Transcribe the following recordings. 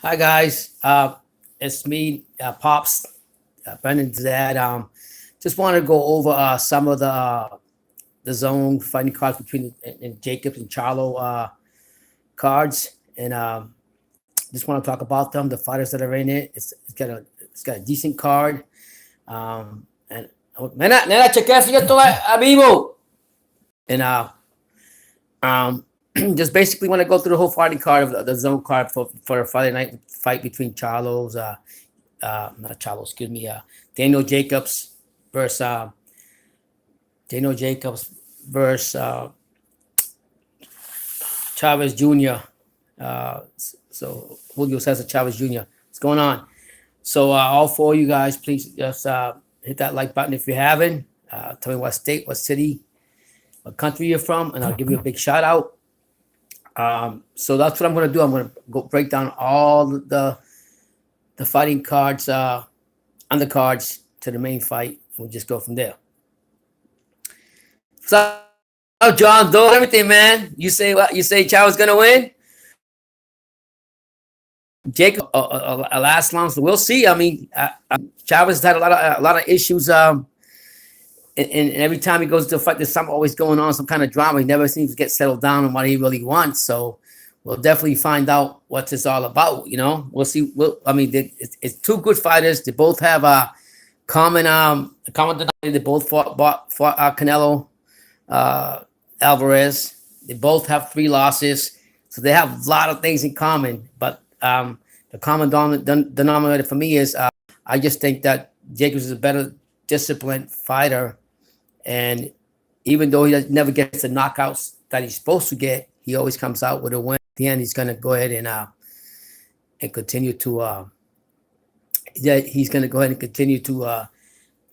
Hi guys, it's me, Pops, Brendan's dad. Just want to go over some of the zone fighting cards between and Jacobs and Charlo cards, and just want to talk about them, the fighters that are in it. It's got a decent card, and nena chequea si yo estoy a vivo, and just basically want to go through the whole fighting card of the zone card for a Friday night fight between not Charlo, excuse me, Daniel Jacobs versus Daniel Jacobs versus Chavez Jr. So Julio says Chavez Jr. What's going on? So all four of you guys, please just hit that like button if you haven't. Tell me what state, what city, what country you're from, and I'll give you a big shout out. So that's what I'm going to do. I'm going to go break down all the fighting cards, undercards to the main fight, and we'll just go from there. So, John, do everything, man. You say what? You say Chow's going to win? Jacob, last long, so we'll see. I mean, Chavez had a lot of issues. And every time he goes to a fight, there's something always going on, some kind of drama. He never seems to get settled down on what he really wants. So we'll definitely find out what this all about. You know, we'll see. It's two good fighters. They both have a common denominator. They both fought Canelo Alvarez. They both have 3 losses, so they have a lot of things in common. But the common denominator for me is I just think that Jacobs is a better disciplined fighter. And even though he never gets the knockouts that he's supposed to get, he always comes out with a win. At the end, he's going to go ahead and continue to he's going to go ahead and continue to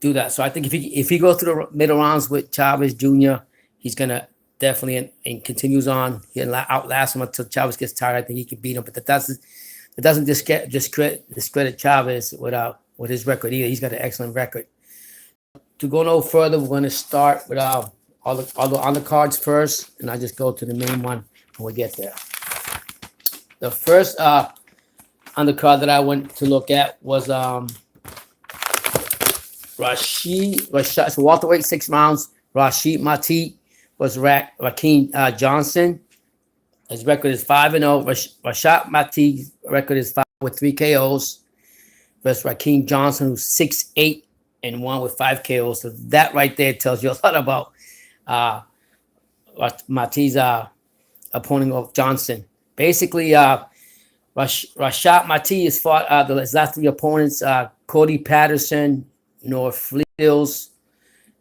do that. So I think if he goes through the middle rounds with Chavez Jr., he's going to definitely and continues on. He'll outlast him until Chavez gets tired. I think he can beat him, but that doesn't discredit Chavez with his record either. He's got an excellent record. To go no further, we're going to start with all the undercards first, and I just go to the main one when we get there. The first undercard that I went to look at was Rashid. So welterweight 6 rounds. Rashid Mati was Raheem Johnson. His record is 5-0. Rashid Mati's record is 5 with 3 KOs. Versus Raheem Johnson, who's 6'8" and 1 with 5 KOs. So that right there tells you a lot about Mati's opponent of Johnson. Basically, Rashad Mati has fought his last 3 opponents, Cody Patterson, North Fleels,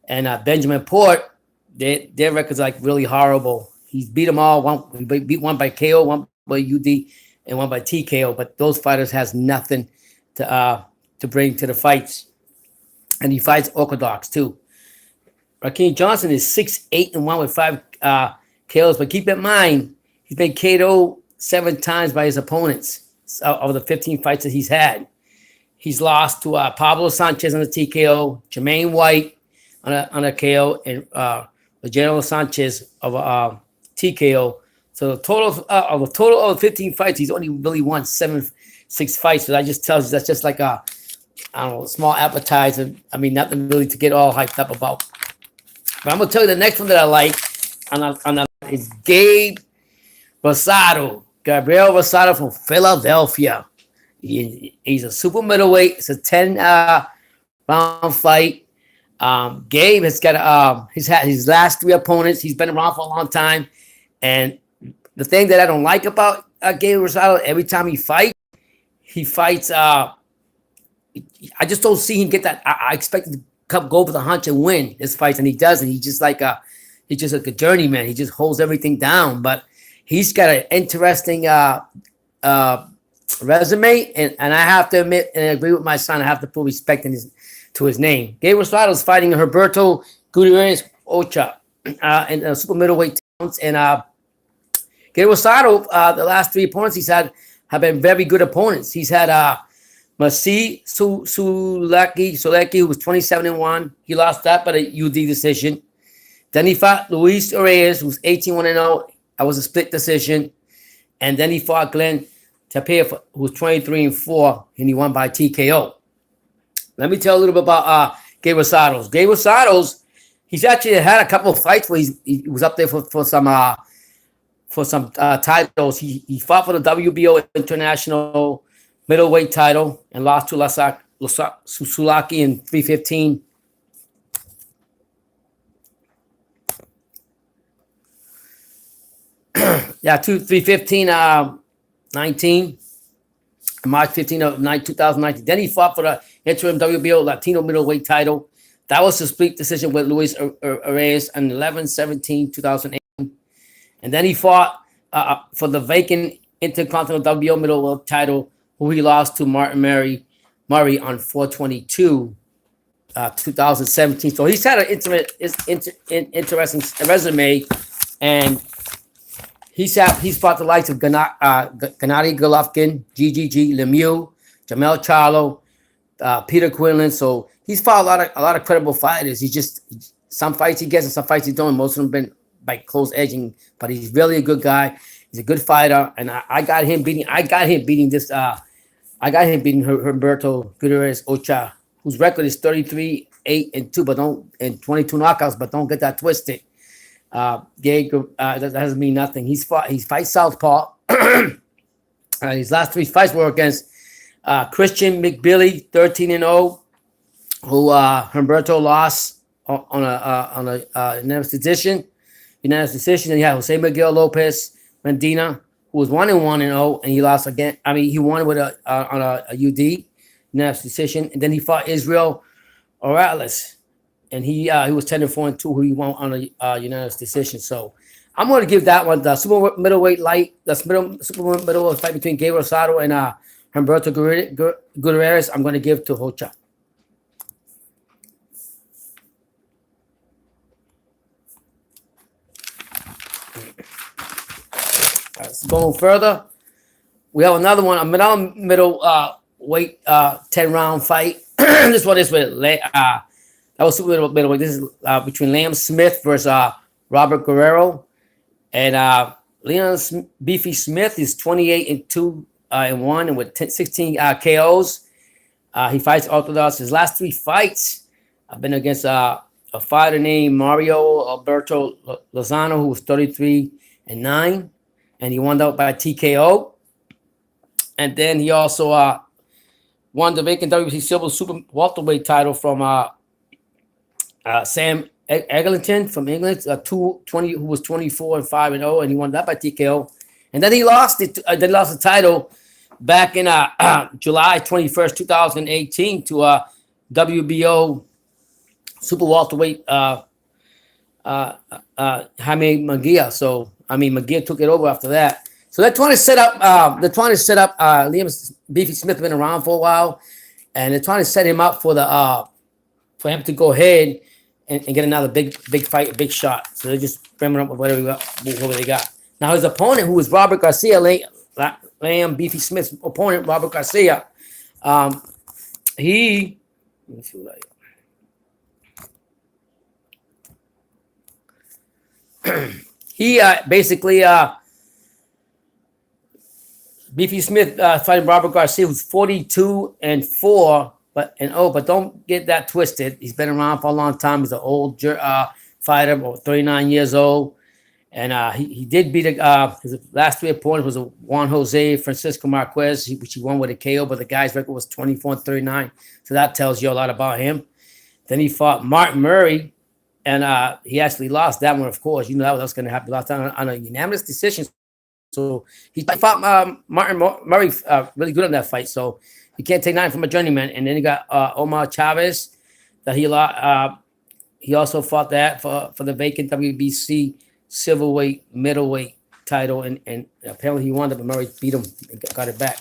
and Benjamin Port. Their records are like really horrible. He's beat them all. He beat one by KO, one by UD, and one by TKO. But those fighters has nothing to bring to the fights. And he fights orthodox too. Raheem Johnson is 6'8" and 1 with 5 KOs. But keep in mind, he's been KO'd 7 times by his opponents of the 15 fights that he's had. He's lost to Pablo Sanchez on the TKO, Jermaine White on a KO, and General Sanchez of a TKO. So the total of 15 fights, he's only really won 6 fights. So that just tells you that's just like a small appetizer. I mean, nothing really to get all hyped up about. But I'm gonna tell you the next one that I like is Gabriel Rosado from Philadelphia. He's a super middleweight. It's a 10-round fight. Gabe has got he's had his last 3 opponents. He's been around for a long time, and the thing that I don't like about Gabe Rosado, every time he fights. I just don't see him get that. I expect him to go for the hunch and win his fights, and he doesn't. He's just like a journeyman. He just holds everything down. But he's got an interesting resume, and I have to admit and agree with my son. I have to put respect to his name. Gabe Rosado is fighting Herberto Gutierrez Ocha in super middleweight towns, and Gabe Rosado, the last 3 opponents he's had have been very good opponents. He's had Masi Suleki, who was 27-1. He lost that by a UD decision. Then he fought Luis Reyes, who was 18-1-0. That was a split decision. And then he fought Glenn Tapia, who was 23-4, and he won by TKO. Let me tell you a little bit about Gabe Rosados. Gabe Rosados, he's actually had a couple of fights where he was up there for some titles. He fought for the WBO International Middleweight title and lost to Sulaki in 315. Yeah, 315, 19, March 15 of 2019. Then he fought for the interim WBO Latino middleweight title. That was a split decision with Luis Reyes on 11/17/2008. And then he fought for the vacant intercontinental WBO middleweight title, who he lost to Martin Murray on 4/22, 2017. So he's had an interesting resume, and he's fought the likes of Gennady Golovkin, GGG, Lemieux, Jamel Charlo, Peter Quinlan. So he's fought a lot of credible fighters. He just, some fights he gets and some fights he don't. Most of them been by close edging, but he's really a good guy. He's a good fighter, and I got him beating Humberto Gutierrez Ocha, whose record is 33-8-2, but and 22 knockouts. But don't get that twisted. That doesn't mean nothing. He fights southpaw. His last 3 fights were against Christian McBilly, 13-0, who Humberto lost on a unanimous decision. And he had Jose Miguel Lopez Medina, who was 1-1-0, and he lost again. I mean, he won with on a UD unanimous decision, and then he fought Israel Orales, and he was 10-4-2, who he won on a unanimous decision. So I'm going to give that one the super middleweight fight between Gabe Rosado and Humberto Gutierrez. I'm going to give to Hocha. Going further, we have another one, another middleweight 10-round fight. This one is with that was super middleweight. This is between Liam Smith versus Robert Guerrero, and Leon Beefy Smith is 28-2 and 1, and with 16 KOs. He fights orthodox. His last 3 fights have been against a fighter named Mario Alberto Lozano, who was 33-9. And he won out by TKO. And then he also won the vacant WBC Silver Super Welterweight title from Sam Eglinton from England, who was 24-5-0, and he won that by TKO. And then he lost it. Then lost the title back in July 21st, 2018, to WBO Super Welterweight Jaime Magia. So I mean, Magia took it over after that. So they're trying to set up. Liam Beefy Smith been around for a while, and they're trying to set him up for him to go ahead and get another big fight, big shot. So they're just bringing up whatever they got. Now his opponent, who was Robert Garcia, Liam Beefy Smith's opponent, Robert Garcia, he. Let me see what he basically Beefy Smith fighting Robert Garcia, who's 42-4, but don't get that twisted. He's been around for a long time. He's an old fighter, about 39 years old, and he did beat his last 3 opponents was Juan Jose Francisco Marquez, which he won with a KO, but the guy's record was 24-39. So that tells you a lot about him. Then he fought Martin Murray. And he actually lost that one, of course. You know that was going to happen last time on a unanimous decision. So he fought Martin Murray really good on that fight. So you can't take nothing from a journeyman. And then he got Omar Chavez that he also fought that for the vacant WBC silverweight middleweight title, and apparently he won it, but Murray beat him and got it back.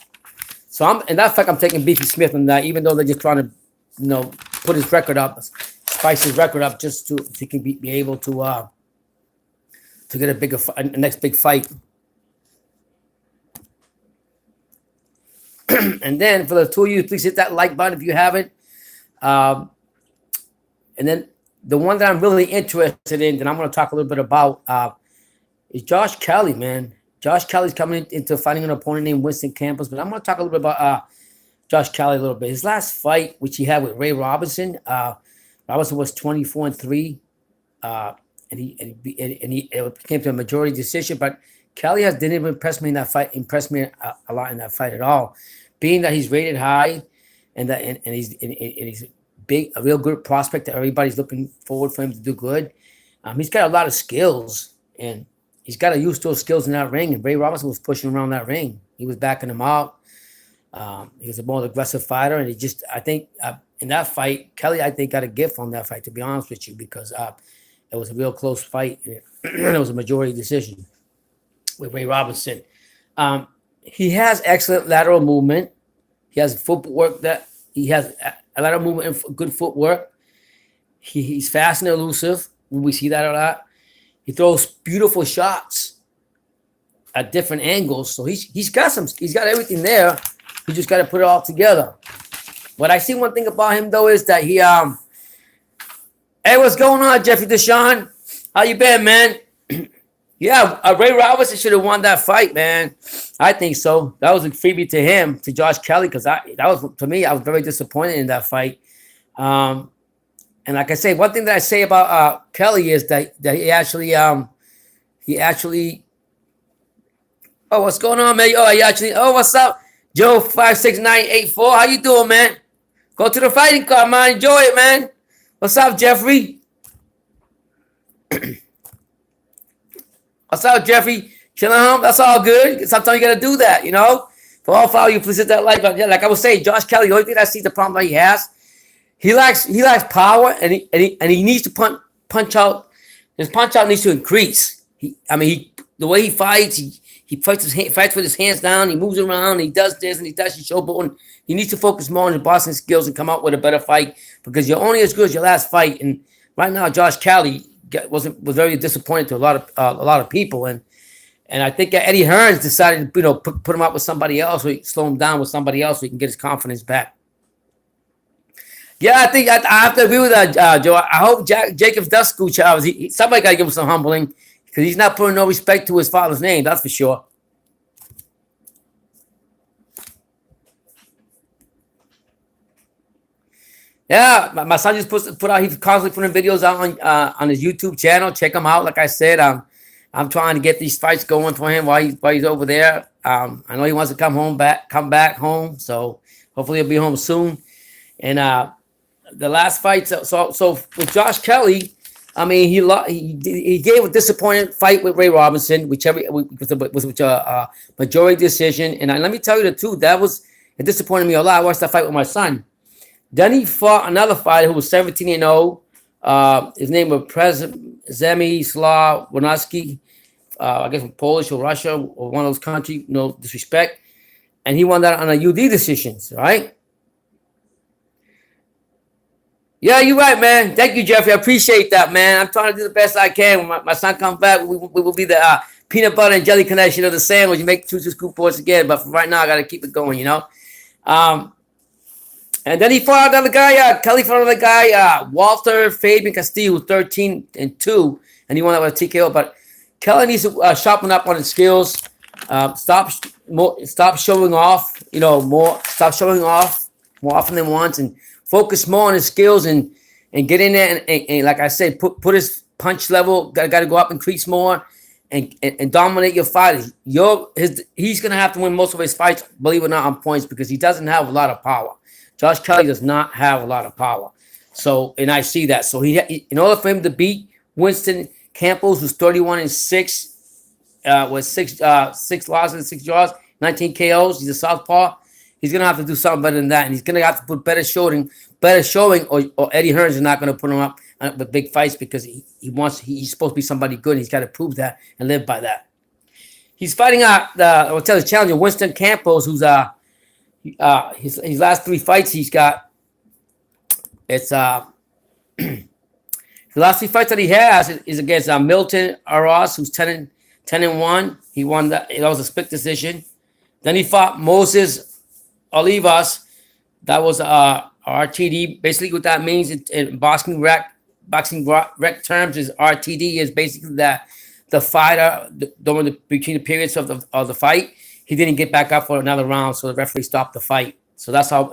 So in that fact, I'm taking Beefy Smith on that, even though they're just trying to put his record up. Spice his record up just to can be able to get a next big fight. And then for the 2 of you, please hit that like button if you haven't. And then the one that I'm really interested in, that I'm going to talk a little bit about, is Josh Kelly, man. Josh Kelly's coming into fighting an opponent named Winston Campos, but I'm going to talk a little bit about Josh Kelly a little bit. His last fight, which he had with Ray Robinson, Robinson was 24-3, and it came to a majority decision. But Kelly didn't even impress me in that fight. Impressed me a lot in that fight at all, being that he's rated high, and he's big, a real good prospect that everybody's looking forward for him to do good. He's got a lot of skills, and he's got to use those skills in that ring. And Ray Robinson was pushing around that ring. He was backing him out. He was a more aggressive fighter, and I think in that fight, Kelly, I think, got a gift on that fight, to be honest with you, because it was a real close fight, and it was a majority decision with Ray Robinson. He has excellent lateral movement. He has footwork he has a lateral movement and good footwork. He's fast and elusive. We see that a lot. He throws beautiful shots at different angles. So he's got everything there. He just got to put it all together. But I see one thing about him though is that he hey, what's going on, Jeffrey Deshawn? How you been, man? Yeah, Ray Robinson should have won that fight, man. I think so. That was a freebie to him, to Josh Kelly, because I was very disappointed in that fight. And like I say, one thing that I say about Kelly is that he actually oh, what's going on, man? Oh, what's up? Joe 56984. How you doing, man? Go to the fighting card, man. Enjoy it, man. What's up, Jeffrey? What's up, Jeffrey? Chilling home? That's all good. Sometimes you gotta do that, you know. For all follow you, please hit that like button. Yeah, like I was saying, Josh Kelly, the only thing I see the problem that he has, he lacks power, and he needs to punch out. His punch out needs to increase. The way he fights, he fights with his hands down. He moves around. He does this and he does his showboating. He needs to focus more on his boxing skills and come out with a better fight, because you're only as good as your last fight. And right now, Josh Kelly was very disappointed to a lot of people, and I think Eddie Hearns decided to put him up with somebody else, or slow him down with somebody else, so he can get his confidence back. Yeah, I think I have to agree with that, Joe. I hope Jacobs does school Chavez. Somebody got to give him some humbling, because he's not putting no respect to his father's name. That's for sure. Yeah, my son just put out. He's constantly putting videos out on his YouTube channel. Check him out. Like I said, I'm trying to get these fights going for him while he's over there. I know he wants to come back home. So hopefully he'll be home soon. And the last fight. So with Josh Kelly, I mean, he gave a disappointing fight with Ray Robinson, which was a majority decision. And let me tell you the truth, it disappointed me a lot. I watched that fight with my son. Then he fought another fighter who was 17-0. His name was Przemysław Wonowski, I guess from Polish or Russia or one of those countries, no disrespect. And he won that on a UD decisions, right? Yeah, you're right, man. Thank you, Jeffrey. I appreciate that, man. I'm trying to do the best I can. When my son comes back, we will be the peanut butter and jelly connection of the sandwich. You make two scoop boards again, but for right now, I got to keep it going, you know? And then he fought another guy, Kelly fought another guy, Walter Fabian Castillo, 13-2, and he won that with a TKO. But Kelly needs to sharpen up on his skills, stop showing off, stop showing off more often than once, and focus more on his skills and get in there and like I said, put his punch level, got to go up, increase more, and dominate your fighters. He's gonna have to win most of his fights, believe it or not, on points, because he doesn't have a lot of power. Josh Kelly does not have a lot of power. So, and I see that. So he in order for him to beat Winston Campos, who's 31-6, with six losses and 6 draws, 19 KOs. He's a southpaw. He's gonna have to do something better than that, and he's gonna have to put better showing, or Eddie Hearns is not gonna put him up with big fights, because he's supposed to be somebody good. And he's got to prove that and live by that. He's fighting his challenger Winston Campos, who's his last 3 fights he's got. It's the last 3 fights that he has is against Milton Aros, who's 10-1. He won that. It was a split decision. Then he fought Moses Olivas. That was RTD. Basically, what that means in boxing rec terms is RTD is basically that the fighter between the periods of the fight. He didn't get back up for another round, so the referee stopped the fight. So that's how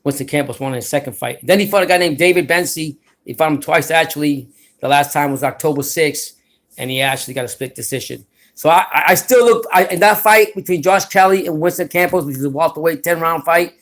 Winston Campos won in his second fight. Then he fought a guy named David Bensi. He fought him twice, actually. The last time was October 6th, and he actually got a split decision. So I still look in that fight between Josh Kelly and Winston Campos, which is a welterweight 10-round fight.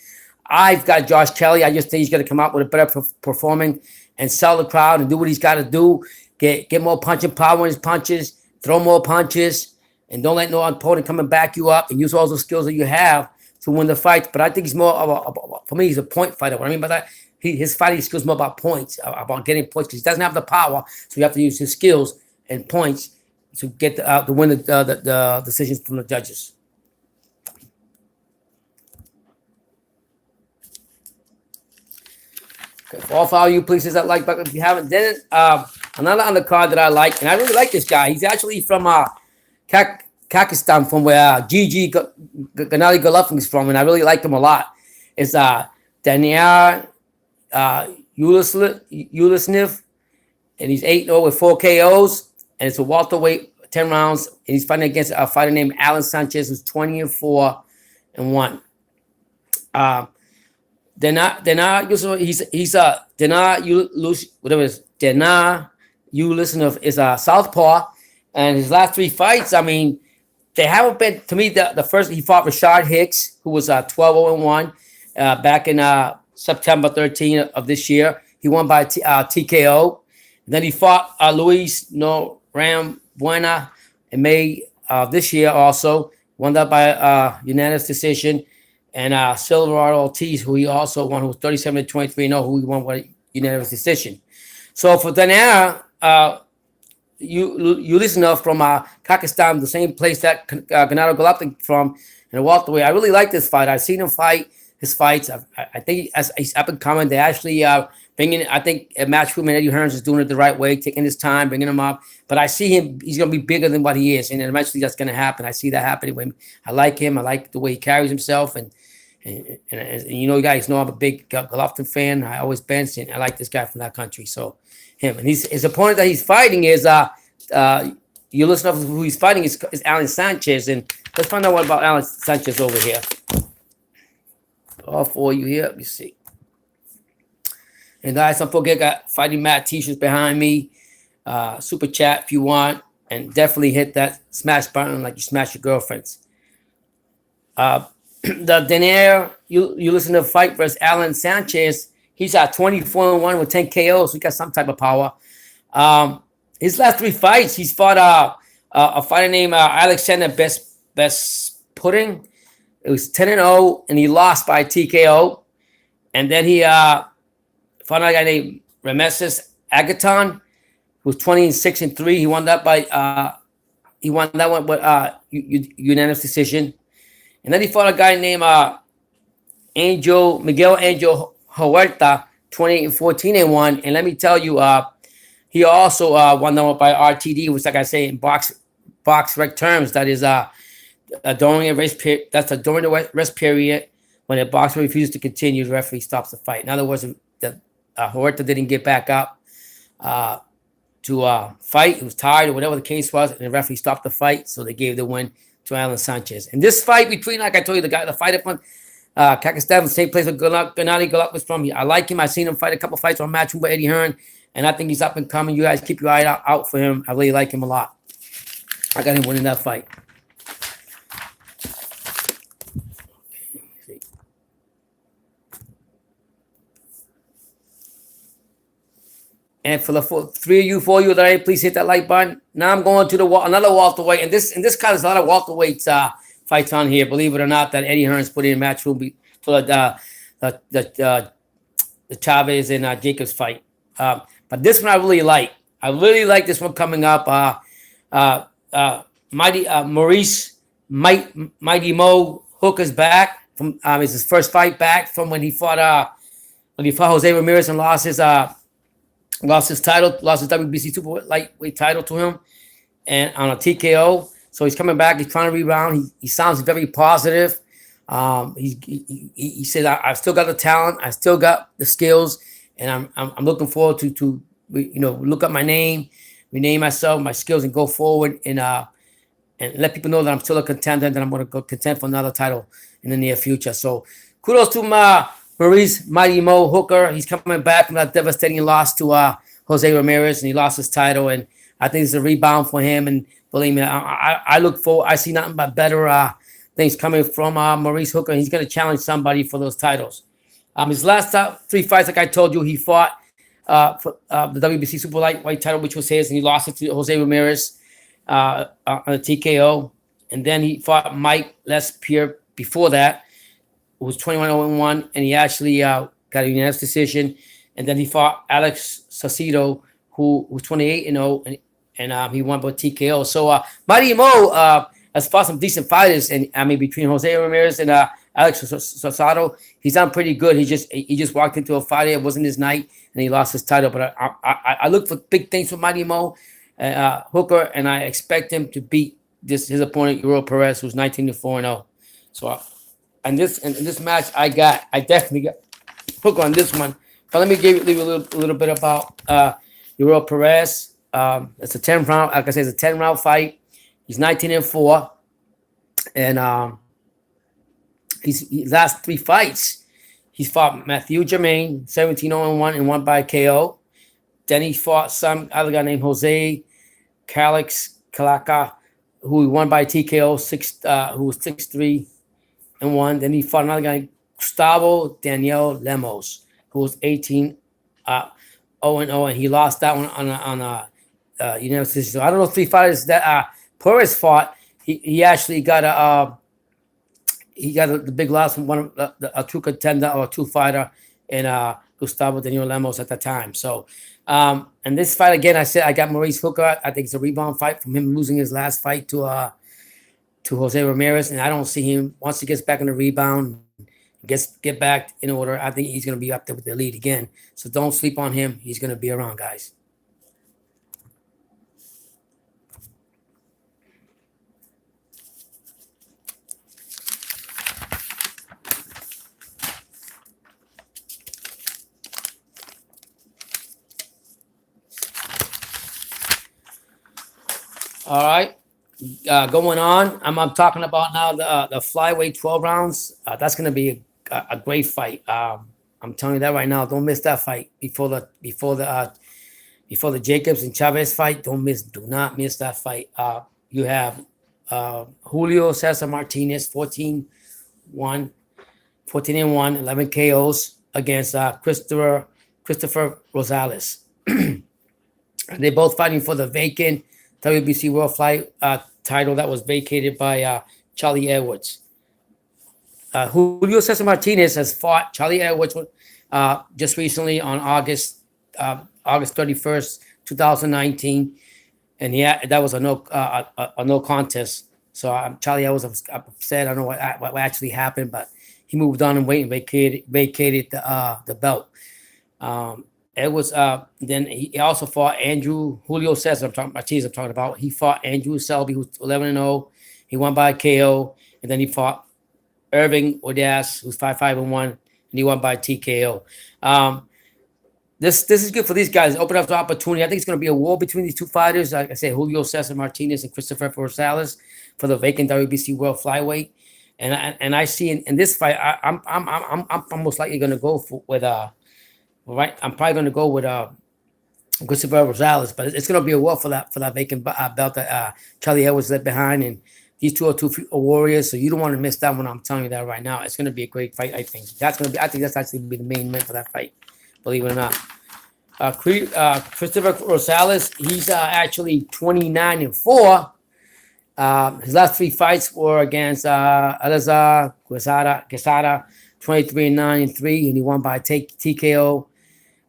I've got Josh Kelly. I just think he's going to come out with a better performing and sell the crowd and do what he's got to do. Get more punching power in his punches, throw more punches, and don't let no opponent come and back you up, and use all those skills that you have to win the fight. But I think he's more of for me, he's a point fighter. What I mean by that, his fighting skills more about points, about getting points, because he doesn't have the power, so you have to use his skills and points to get to win the decisions from the judges. Okay, for all you places that like, but if you haven't done it, another undercard that I like, and I really like this guy. He's actually from Kakistan, from where Gigi Gennady Golovkin is from, and I really like him a lot. It's Daniel Ulisnev, and he's 8-0 with 4 KOs, and it's a welterweight, 10 rounds, and he's fighting against a fighter named Alan Sanchez, who's 20-4-1. Ulisnev is a southpaw, and his last 3 fights, I mean, they haven't been, to me, the first, he fought Rashad Hicks, who was 12-0-1 back in September 13 of this year. He won by TKO. And then he fought Luis Norambuena in May this year also. Won that by unanimous decision. And Silverado Ortiz, who he also won, who was 37-23-0, who he won by unanimous decision. So for Daniel, you listen to from Kakistan, the same place that Gennady Golovkin from, in a welterweight. I really like this fight. I've seen him fight his fights. I think as he's up and coming. They actually bringing. I think Matchroom and Eddie Hearns is doing it the right way, taking his time, bringing him up. But I see him. He's going to be bigger than what he is, and eventually that's going to happen. I see that happening. When I like him. I like the way he carries himself, and you know, you guys know I'm a big Golovkin fan. I always been, and I like this guy from that country. So him, and his opponent that he's fighting is you listen to who he's fighting is Alan Sanchez, and let's find out what about Alan Sanchez over here. All for you here. Let me see. And guys, don't forget, got Fighting Matt t-shirts behind me. Super chat if you want, and definitely hit that smash button like you smash your girlfriends. The Daniel, you listen to fight versus Alan Sanchez. He's at 24-1 with 10 KOs. So he got some type of power. His last 3 fights, he's fought a fighter named Alexander Best Pudding. It was 10-0, and he lost by TKO. And then he fought a guy named Rameses Agaton, who was 20-6-3. He won that by one with unanimous decision. And then he fought a guy named Miguel Angel Huerta, 28-14-1. And let me tell you, he also won that one by RTD, which, like I say, in box rec terms, that is during a rest period. That's during the rest period when a boxer refuses to continue, the referee stops the fight. In other words, Huerta didn't get back up to fight. He was tired or whatever the case was, and the referee stopped the fight, so they gave the win to Alan Sanchez. And this fight between, like I told you, the fighter from Kakistan, the same place where Gennady Golovkin was from. I like him. I've seen him fight a couple fights on Matchroom with Eddie Hearn, and I think he's up and coming. You guys keep your eye out for him. I really like him a lot. I got him winning that fight. And for the 4 of you that I please hit that like button. Now I'm going to another welterweight, and this kind of a lot of welterweights fights on here. Believe it or not, that Eddie Hearns put in Matchroom for the Chavez and Jacobs fight. But this one I really like. I really like this one coming up. Maurice Mighty Mo Hook is back from. It's his first fight back from when he fought Jose Ramirez and lost his title, lost his WBC super lightweight title to him, and on a TKO. So he's coming back. He's trying to rebound. He sounds very positive. He said, "I've still got the talent. I still got the skills, and I'm looking forward to look up my name rename myself, my skills, and go forward and let people know that I'm still a contender and that I'm going to go contend for another title in the near future. So kudos to Maurice Mighty Mo Hooker. He's coming back from that devastating loss to Jose Ramirez, and he lost his title. And I think it's a rebound for him. And believe me, I look forward. I see nothing but better things coming from Maurice Hooker. He's going to challenge somebody for those titles. His last 3 fights, like I told you, he fought for the WBC Super Lightweight title, which was his, and he lost it to Jose Ramirez on a TKO. And then he fought Mike Lespierre before that, who was 21-0-1, and he actually got a unanimous decision. And then he fought Alex Saucedo, who was 28-0, and he won by TKO. So Mighty Mo has fought some decent fighters, and I mean between Jose Ramirez and Alex Saucedo, he's done pretty good. He just walked into a fight. It wasn't his night, and he lost his title. But I look for big things from Mighty Mo Hooker, and I expect him to beat his opponent Julio Perez, who's 19-4-0. So in this match, I definitely got Hooker on this one. But let me leave you a little bit about Julio Perez. It's a 10-round. Like I said, it's a 10-round fight. He's 19-4, and his last 3 fights, he's fought Matthew Germain, 17-0-1, and won by KO. Then he fought some other guy named Jose Calaca, who won by TKO, who was 6-3-1. Then he fought another guy, Gustavo Daniel Lemos, who was 18-0-0, and he lost that one on a unanimous decision. So I don't know if 3 fighters that Perez fought. He actually got the big loss from one of a true contender or a true fighter in Gustavo Daniel Lemos at the time. So and this fight again, I said I got Maurice Hooker. I think it's a rebound fight from him losing his last fight to Jose Ramirez, and I don't see him once he gets back in the rebound, get back in order. I think he's going to be up there with the lead again. So don't sleep on him. He's going to be around, guys. All right, going on. I'm talking about now the flyweight 12 rounds. That's going to be a great fight. I'm telling you that right now. Don't miss that fight before the Jacobs and Chavez fight. Do not miss that fight. You have Julio Cesar Martinez, 14-1, 11 KOs against Christopher Rosales. They're both fighting for the vacant WBC World Flight title that was vacated by Charlie Edwards. Julio Cesar Martinez has fought Charlie Edwards just recently on August 31st, 2019, and that was a no contest. So Charlie Edwards was upset. I don't know what actually happened, but he moved on and vacated the belt. Edwards, then he also fought Julio Cesar. I'm talking about. He fought Andrew Selby, who's 11-0. He won by KO, and then he fought Irving Ordaz, who's 5-5-1, and he won by TKO. This is good for these guys. Open up the opportunity. I think it's going to be a war between these two fighters. Like I said, Julio Cesar Martinez and Christopher Rosales for the vacant WBC World Flyweight. And I see in this fight, I'm most likely going to go with right. I'm probably going to go with Christopher Rosales, but it's going to be a war for that vacant belt that Charlie Edwards left behind. And these two are two warriors, so you don't want to miss that one. I'm telling you that right now. It's going to be a great fight. I think that's actually be the main event for that fight. Believe it or not. Christopher Rosales, he's actually 29-4. His last 3 fights were against Elazar Quesada, 23-9-3, and he won by TKO.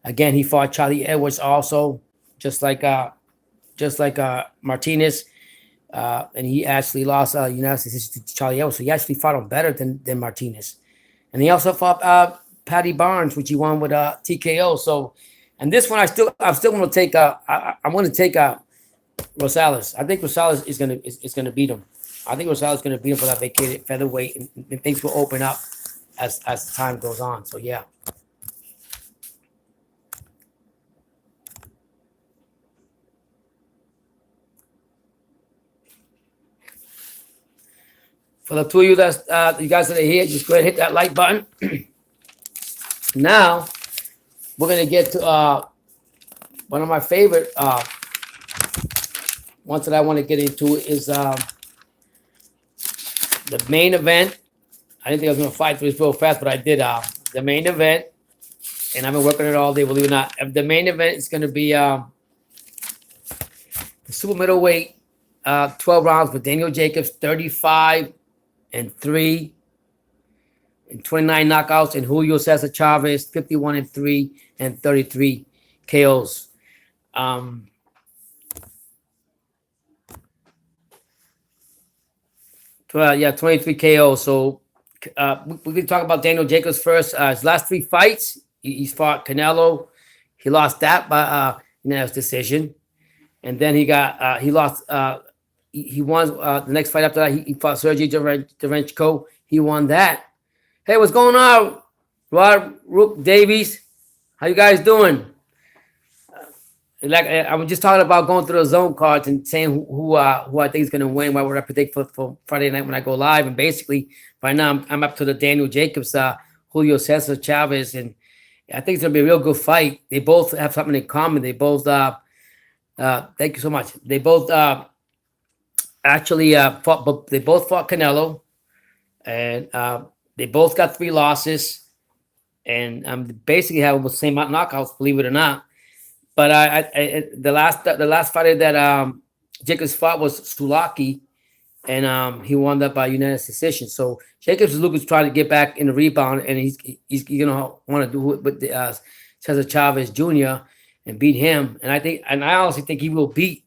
Again, he fought Charlie Edwards also, just like Martinez, and he actually lost United States to Charlie Edwards. So he actually fought him better than Martinez, and he also fought Paddy Barnes, which he won with TKO. So, and this one I'm still going to take. I'm going to take Rosales. I think Rosales is going to beat him. I think Rosales is going to beat him for that vacated featherweight, and things will open up as time goes on. So yeah. For the two of you that's you guys that are here, just go ahead and hit that like button. Now we're gonna get to one of my favorite ones that I want to get into is the main event. I didn't think I was gonna fight through this real fast, but I did. The main event, and I've been working it all day. Believe it or not, the main event is gonna be the super middleweight 12 rounds with Daniel Jacobs, 35-3 and 29 knockouts, and Julio Cesar Chavez, 51-3 and 33 KOs. Yeah, 23 KOs. So we can talk about Daniel Jacobs first. His last 3 fights, he's fought Canelo. He lost that by unanimous decision, and then he lost. He won the next fight after that. He fought Sergey Derenchko. He won that. Hey, what's going on, Rod Rook Davies? How you guys doing? Like I was just talking about going through the zone cards and saying who I think is going to win, what would I predict for Friday night when I go live. And basically, right now I'm up to the Daniel Jacobs, Julio Cesar Chavez, and I think it's going to be a real good fight. They both have something in common. They both, thank you so much. They both actually fought, but they both fought Canelo, and they both got 3 losses, and basically have the same amount of knockouts, believe it or not. But the last fighter that Jacobs fought was Sulaki, and he won that by unanimous decision. So Jacobs is looking to try to get back in the rebound, and he's gonna want to do it with the Cesar Chavez Jr. and beat him. And I honestly think he will beat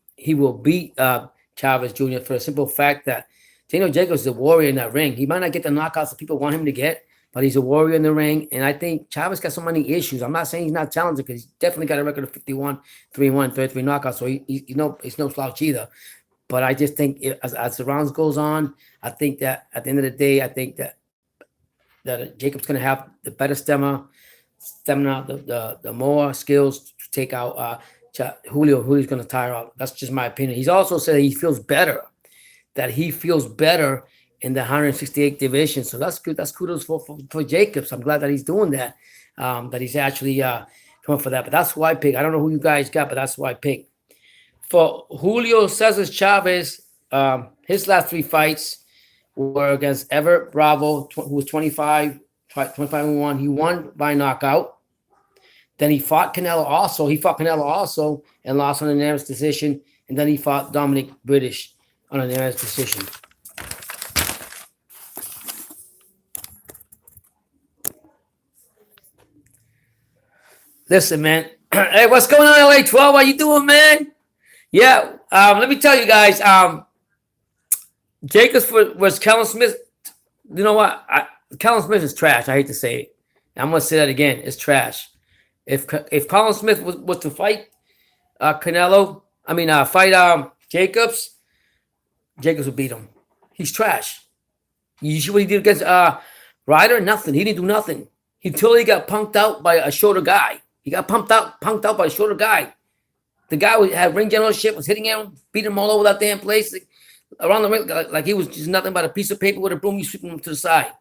Chavez Jr. for the simple fact that Daniel Jacobs is a warrior in that ring. He might not get the knockouts that people want him to get, but he's a warrior in the ring. And I think Chavez got so many issues. I'm not saying he's not challenging, because he's definitely got a record of 51-3-1, 33 knockouts. So he's no slouch either. But I just think as the rounds goes on, I think that at the end of the day, I think that Jacob's going to have the better stamina, the more skills to take out Julio. Julio's going to tire out. That's just my opinion. He's also said he feels better. That he feels better in the 168 division. So that's good. That's kudos for Jacobs. I'm glad that he's doing that. That he's actually coming for that. But that's who I pick. I don't know who you guys got, but that's who I pick. For Julio Cesar Chavez, his last 3 fights were against Everett Bravo, who was 25-1. He won by knockout. Then he fought Canelo also. And lost on a unanimous decision. And then he fought Dominic British on a unanimous decision. Listen, man. Hey, what's going on, LA 12? How you doing, man? Yeah, let me tell you guys. Jacobs was Callum Smith. You know what? Callum Smith is trash. I hate to say it. I'm gonna say that again. It's trash. If Callum Smith was to fight Jacobs would beat him. He's trash. You see what he did against Ryder? Nothing. He didn't do nothing until he got punked out by a shorter guy. He got punked out by a shorter guy. The guy who had ring generalship was hitting him, beating him all over that damn place, around the ring, like he was just nothing but a piece of paper with a broom. You sweeping him to the side.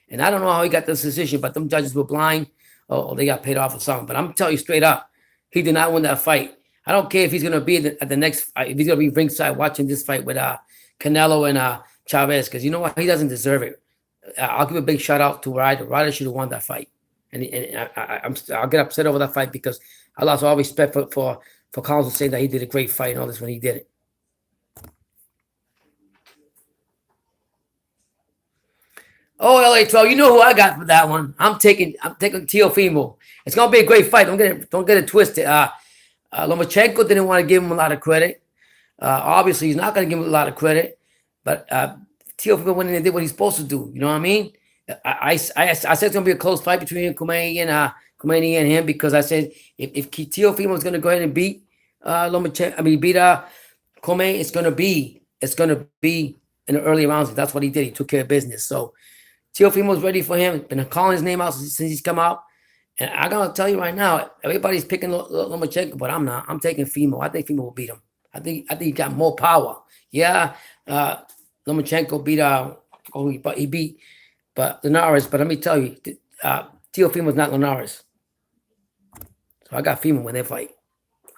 And I don't know how he got this decision, but them judges were blind. Oh, they got paid off or something. But I'm telling you straight up, he did not win that fight. I don't care if he's going to be at the next fight, if he's going to be ringside watching this fight with Canelo and Chavez, because you know what? He doesn't deserve it. I'll give a big shout out to Ryder. Ryder should have won that fight. And I'll get upset over that fight because I lost all respect for Collins to say that he did a great fight and all this when he did it. Oh, LA 12, you know who I got for that one. I'm taking Teofimo. It's gonna be a great fight. Don't get it twisted. Lomachenko didn't want to give him a lot of credit. Obviously, he's not gonna give him a lot of credit. But Teofimo went in and did what he's supposed to do. You know what I mean? I said it's gonna be a close fight between Khomeini and him, because I said if Teofimo is gonna go ahead and beat Khomeini, it's gonna be in the early rounds. That's what he did. He took care of business. So Teofimo's ready for him. Been calling his name out since he's come out. And I gotta tell you right now, everybody's picking Lomachenko, but I'm not. I'm taking Fimo. I think Fimo will beat him. I think he got more power. Yeah, Lomachenko beat Oh, but he beat Linares. But let me tell you, Teofimo's not Linares. So I got Fimo when they fight.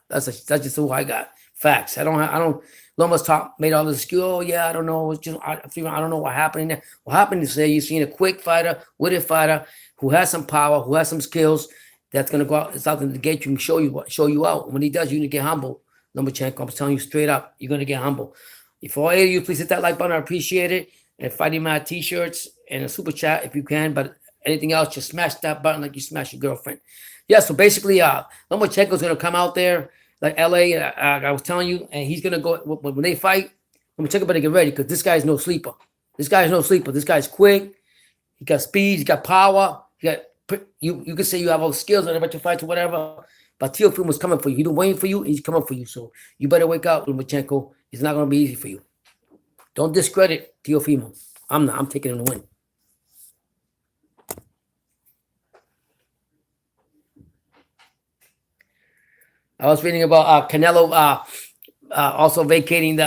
That's just who I got. Facts. I don't. Lomas made all this skill. Oh yeah, I don't know. It's just I don't know what happened in there. What happened is there you've seen a quick fighter, witted fighter who has some power, who has some skills. That's gonna go out. It's out the gate. You can show you out. When he does, you need to get humble. Lomachenko, I'm telling you straight up, you're gonna get humble. If all 8 of you, please hit that like button. I appreciate it. And Fighting Mad t-shirts and a super chat if you can. But anything else, just smash that button like you smash your girlfriend. Yeah. So basically, Lomachenko's gonna come out there like LA. I was telling you, and he's gonna go when they fight. Lomachenko better get ready because this guy's no sleeper. This guy's no sleeper. This guy's quick. He got speed. He got power. He got you could say you have all the skills and about your fights or whatever. But Teofimo was coming for you. He's waiting for you, and he's coming for you. So you better wake up, Lomachenko. It's not going to be easy for you. Don't discredit Teofimo. I'm not. I'm taking him to win. I was reading about Canelo also vacating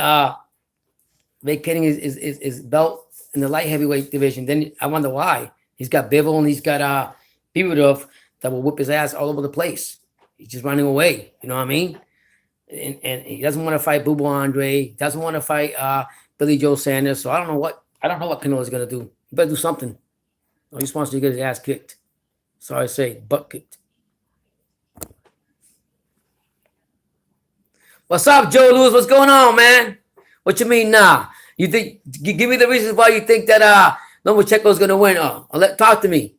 his belt in the light heavyweight division. Then I wonder why. He's got Bivol and he's got Bibidov that will whip his ass all over the place. He's just running away. You know what I mean? And he doesn't want to fight Bubo Andre. He doesn't want to fight Billy Joe Sanders. So I don't know what Canelo's gonna do. He better do something. He just wants to get his ass kicked. Sorry to say, butt kicked. What's up, Joe Lewis? What's going on, man? What you mean, nah? You think? Give me the reasons why you think that Lomachenko's gonna win. Talk to me.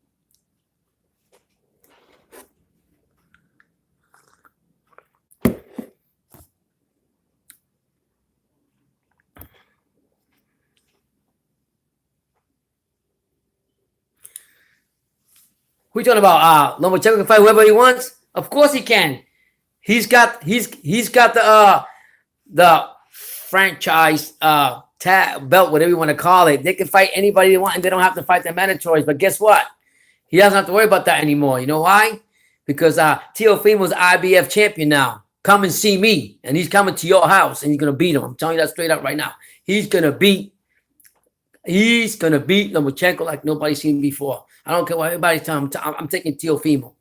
Who you talking about? Lomachenko can fight whoever he wants. Of course he can. He's got the franchise belt, whatever you want to call it. They can fight anybody they want, and they don't have to fight the mandatories. But guess what? He doesn't have to worry about that anymore. You know why? Because Teofimo's IBF champion now. Come and see me, and he's coming to your house, and he's gonna beat him. I'm telling you that straight up right now. He's gonna beat Lomachenko like nobody's seen before. I don't care what everybody's telling me. I'm taking Teofimo.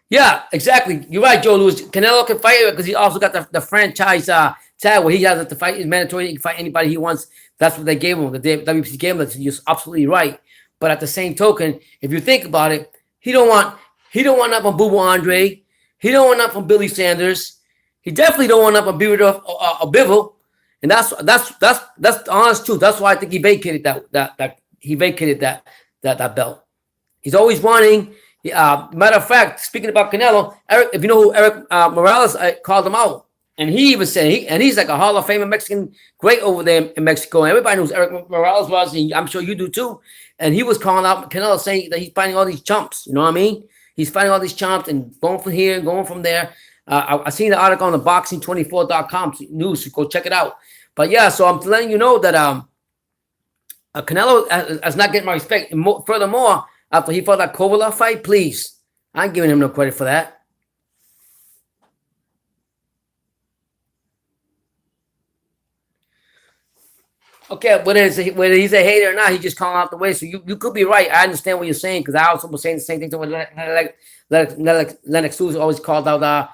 Yeah, exactly. You're right, Joe Lewis. Canelo can fight because he also got the franchise tag where he has to fight. It's mandatory. He can fight anybody he wants. That's what they gave him. The WBC gave him. That's just absolutely right. But at the same token, if you think about it, he don't want nothing from Bubo Andre. He don't want nothing from Billy Sanders. He definitely don't want nothing from Bivol. And that's the honest truth. That's why I think he vacated that belt. He's always wanting. Matter of fact, speaking about Canelo, Eric, if you know who Eric Morales called him out, and he even said he's like a Hall of Fame Mexican great over there in Mexico. And everybody knows Eric Morales was, and I'm sure you do too. And he was calling out Canelo, saying that he's fighting all these chumps. You know what I mean? He's fighting all these chumps and going from here, going from there. I seen the article on the boxing24.com news. So go check it out. But yeah, so I'm letting you know that Canelo has not getting my respect. And furthermore, after he fought that Kovalev fight, please, I ain't giving him no credit for that. Okay, whether he's a hater or not, he's just calling out the way. So you could be right. I understand what you're saying because I also was saying the same thing to Lennox Lewis always called out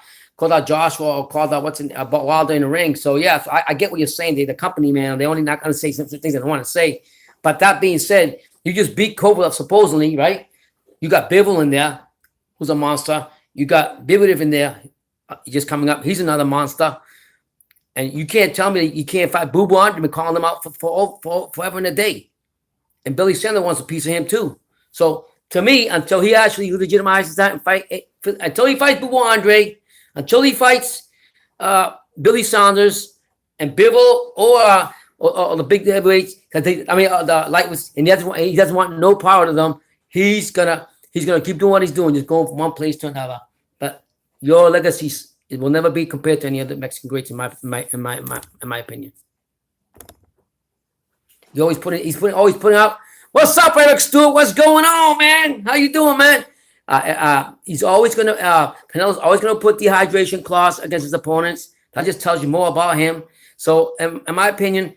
Joshua or called out Wilder in the ring. So yeah, so I get what you're saying. They're the company, man. They're only not going to say some things they don't want to say. But that being said, you just beat Kovalev supposedly, right? You got Bivol in there, who's a monster. You got Bibidov in there, just coming up. He's another monster. And you can't tell me that you can't fight Bubo Andre. Been calling him out for forever and a day. And Billy Sanders wants a piece of him too. So to me, until he actually legitimizes that and until he fights Bubo Andre, until he fights Billy Sanders and Bivol or the big heavyweights, the lightweights, and he doesn't want no power to them. He's gonna keep doing what he's doing, just going from one place to another. But your legacy, it will never be compared to any other Mexican greats in my opinion. He's always putting out. What's up, Eric Stewart? What's going on, man? How you doing, man? He's always gonna Canelo's always gonna put dehydration clause against his opponents. That just tells you more about him. So, in my opinion,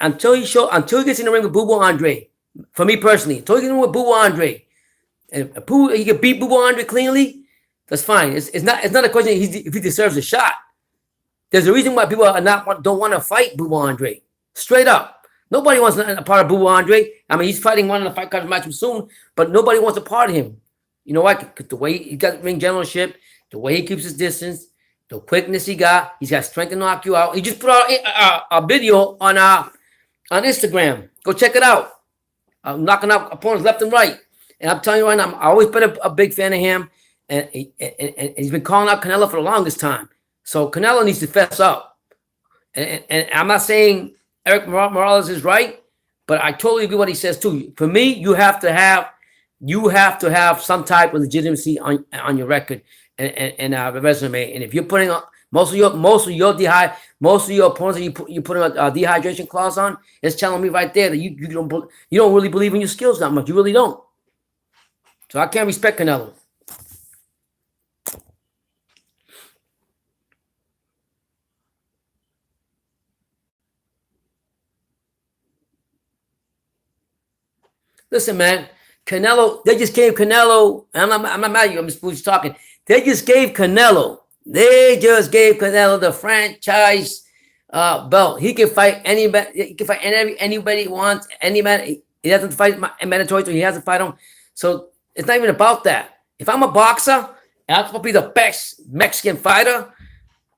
until he gets in the ring with Boo Boo Andre, for me personally, until he gets in the ring with Boo Boo Andre, and he can beat Boo Boo Andre cleanly, that's fine. It's not a question if he deserves a shot. There's a reason why people don't want to fight Boo Boo Andre. Straight up. Nobody wants a part of Boo Boo Andre. I mean, he's fighting one of the fight cards match soon, but nobody wants a part of him. You know what? The way he got ring generalship, the way he keeps his distance, the quickness he got, he's got strength to knock you out. He just put out a video on Instagram. Go check it out. Knocking out opponents left and right. And I'm telling you right now, I've always been a big fan of him, and he's been calling out Canelo for the longest time. So Canelo needs to fess up. And I'm not saying Eric Morales is right, but I totally agree with what he says too. For me, you have to have some type of legitimacy on your record and resume. And if you're putting on most of your opponents you putting a dehydration clause on, it's telling me right there that you don't really believe in your skills that much. You really don't. So I can't respect Canelo. Listen, man, Canelo, they just gave Canelo, I'm not mad at you, I'm just talking. They just gave Canelo the franchise belt. He can fight anybody, anybody he wants, any man. He doesn't fight mandatory, so he has to fight him. So it's not even about that. If I'm a boxer and I'm supposed to be the best Mexican fighter,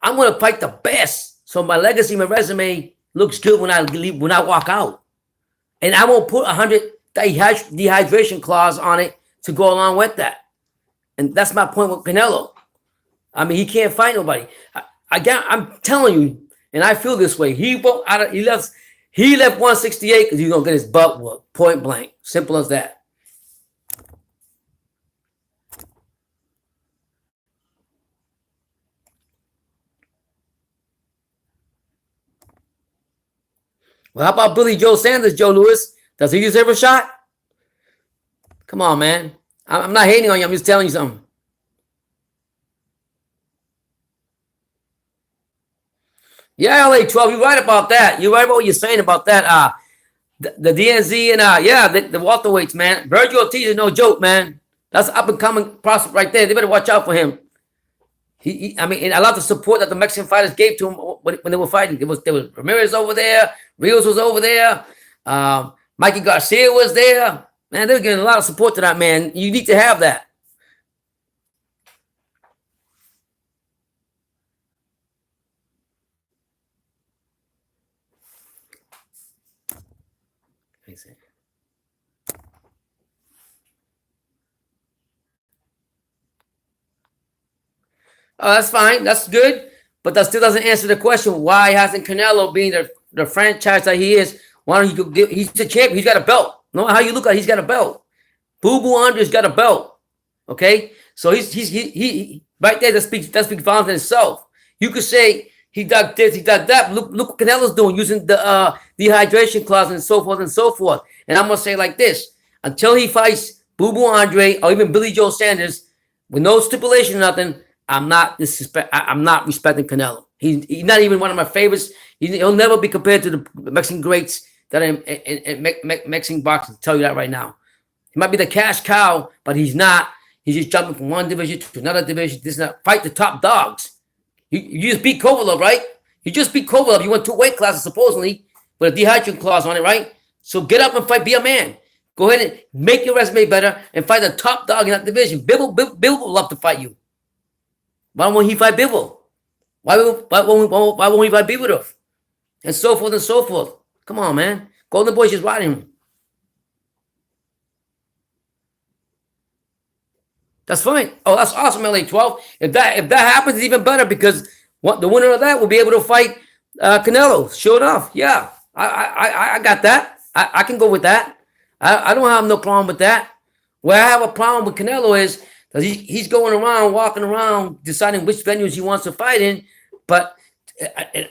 I'm going to fight the best. So my legacy, my resume looks good when I walk out. And I won't put 100 dehydration clause on it to go along with that. And that's my point with Canelo. I mean, he can't fight nobody. I'm telling you, and I feel this way. He left 168 because he's gonna get his butt whooped, point blank. Simple as that. Well, how about Billy Joe Sanders, Joe Louis? Does he deserve a shot? Come on, man. I'm not hating on you. I'm just telling you something. Yeah, LA12, you're right about that. You're right about what you're saying about that. The DNZ and the welterweights, man. Virgil Ortiz is no joke, man. That's an up and coming prospect right there. They better watch out for him. I mean, and I love the support that the Mexican fighters gave to him when they were fighting. There was Ramirez over there, Rios was over there, Mikey Garcia was there. Man, they were giving a lot of support to that man. You need to have that. Oh, that's fine. That's good. But that still doesn't answer the question. Why hasn't Canelo, being the franchise that he is, why don't you go he's the champion. He's got a belt. No matter how you look at it, he's got a belt. Boo Boo Andre's got a belt. Okay? So he right there, that speaks volumes in itself. You could say he dug this, he dug that. Look what Canelo's doing, using the dehydration clause and so forth and so forth. And I'm gonna say like this: until he fights Boo Boo Andre or even Billy Joe Sanders, with no stipulation or nothing, I'm not respecting Canelo. He's not even one of my favorites. He'll never be compared to the Mexican greats that are in Mexican boxing. I'll tell you that right now. He might be the cash cow, but he's not. He's just jumping from one division to another division. This is not fight the top dogs. You just beat Kovalev, right? You just beat Kovalev. You went 2 weight classes supposedly with a dehydration clause on it, right? So get up and fight. Be a man. Go ahead and make your resume better and fight the top dog in that division. Bivol will love to fight you. Why won't he fight Bivol? Why won't he fight Bivol? And so forth and so forth. Come on, man. Golden Boy's just riding him. That's fine. Oh, that's awesome, LA12. If that happens, it's even better because the winner of that will be able to fight Canelo. Sure enough. Yeah. I got that. I can go with that. I don't have no problem with that. Where I have a problem with Canelo is that he's going around, walking around, deciding which venues he wants to fight in. But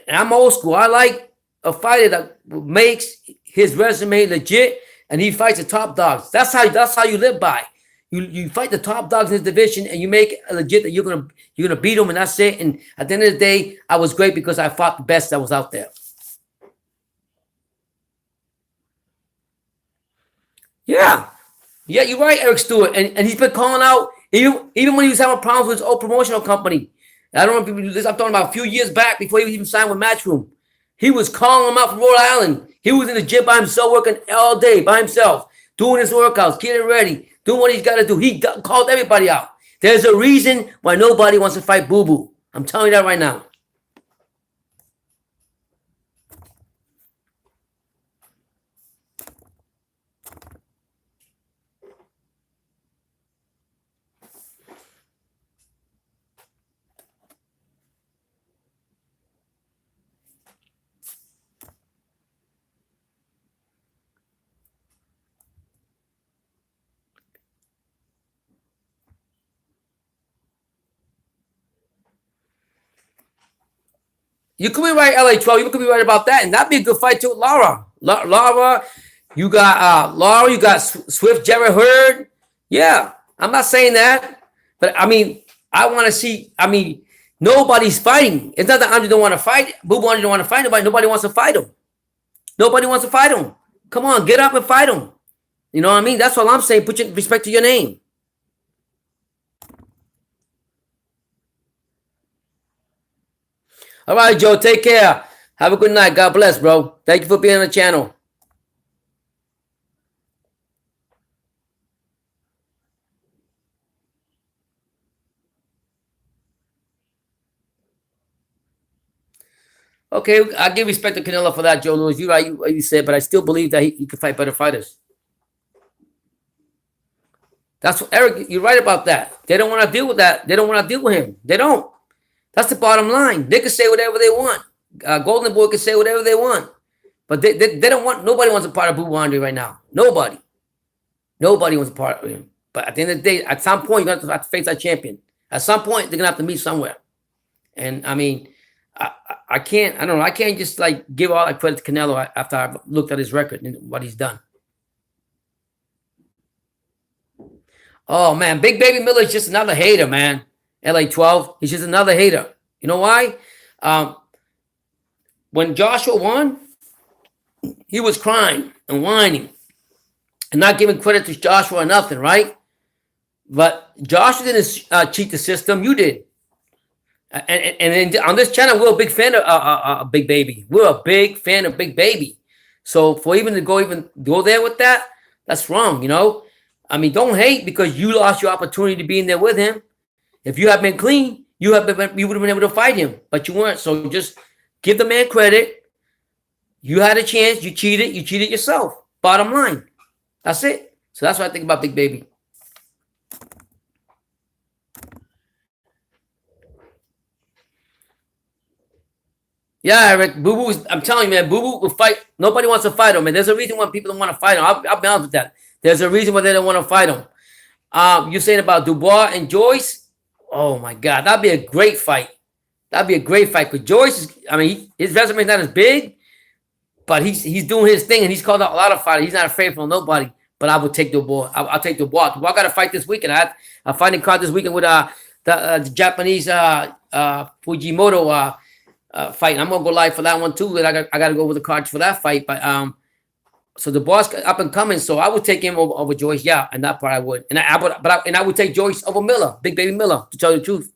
I'm old school. I like a fighter that makes his resume legit and he fights the top dogs. That's how you live by. You fight the top dogs in his division and you make it legit that you're gonna beat them and that's it. And at the end of the day, I was great because I fought the best that was out there. Yeah. Yeah, you're right, Eric Stewart. And he's been calling out, even when he was having problems with his old promotional company. I don't know if people do this. I'm talking about a few years back before he even signed with Matchroom. He was calling him out from Rhode Island. He was in the gym by himself, working all day by himself, doing his workouts, getting ready, doing what he's got to do. He called everybody out. There's a reason why nobody wants to fight Boo Boo. I'm telling you that right now. You could be right, LA 12. You could be right about that. And that'd be a good fight too. Laura, you got Laura, you got Swift, Jared Hurd. Yeah, I'm not saying that. But I mean, I want to see, I mean, nobody's fighting. It's not that Andre don't want to fight. Boo Boo Andre don't want to fight nobody. Nobody wants to fight him. Nobody wants to fight him. Come on, get up and fight him. You know what I mean? That's all I'm saying. Put your respect to your name. All right, Joe. Take care. Have a good night. God bless, bro. Thank you for being on the channel. Okay, I give respect to Canelo for that, Joe Louis. You're right, you said, but I still believe that he could fight better fighters. That's what, Eric, you're right about that. They don't want to deal with that. They don't want to deal with him. They don't. That's the bottom line. They can say whatever they want. Golden Boy can say whatever they want. But they don't want, nobody wants a part of Boo Boo Andre right now. Nobody. Nobody wants a part of him. But at the end of the day, at some point, you're going to have to face that champion. At some point, they're going to have to meet somewhere. And I mean, I can't, I don't know, I can't just like give all that credit to Canelo after I've looked at his record and what he's done. Oh man, Big Baby Miller is just another hater, man. LA 12, he's just another hater. You know why? When Joshua won, he was crying and whining and not giving credit to Joshua or nothing, right? But Joshua didn't cheat the system. You did. And on this channel, we're a big fan of Big Baby. We're a big fan of Big Baby. So for even to go there with that, that's wrong, you know? I mean, don't hate because you lost your opportunity to be in there with him. If you had been clean, you would have been able to fight him, but you weren't. So just give the man credit. You had a chance. You cheated yourself. Bottom line. That's it. So that's what I think about Big Baby. Yeah, Eric, Boo Boo, I'm telling you, man, Boo Boo will fight. Nobody wants to fight him, man. There's a reason why people don't want to fight him. I'll be honest with that. There's a reason why they don't want to fight him. You're saying about Dubois and Joyce? Oh, my God. That'd be a great fight. That'd be a great fight. Because Joyce, I mean, his resume is not as big, but he's doing his thing, and he's called out a lot of fighters. He's not afraid from nobody, but I would take Dubois. I'll take Dubois. Dubois got to fight this weekend. I'm fighting card this weekend with the Japanese Fujimoto fight. I'm gonna go live for that one too. And I got to go with the cards for that fight. But so the boss up and coming. So I would take him over Joyce. Yeah, and that part I would. And I would take Joyce over Miller, Big Baby Miller, to tell you the truth.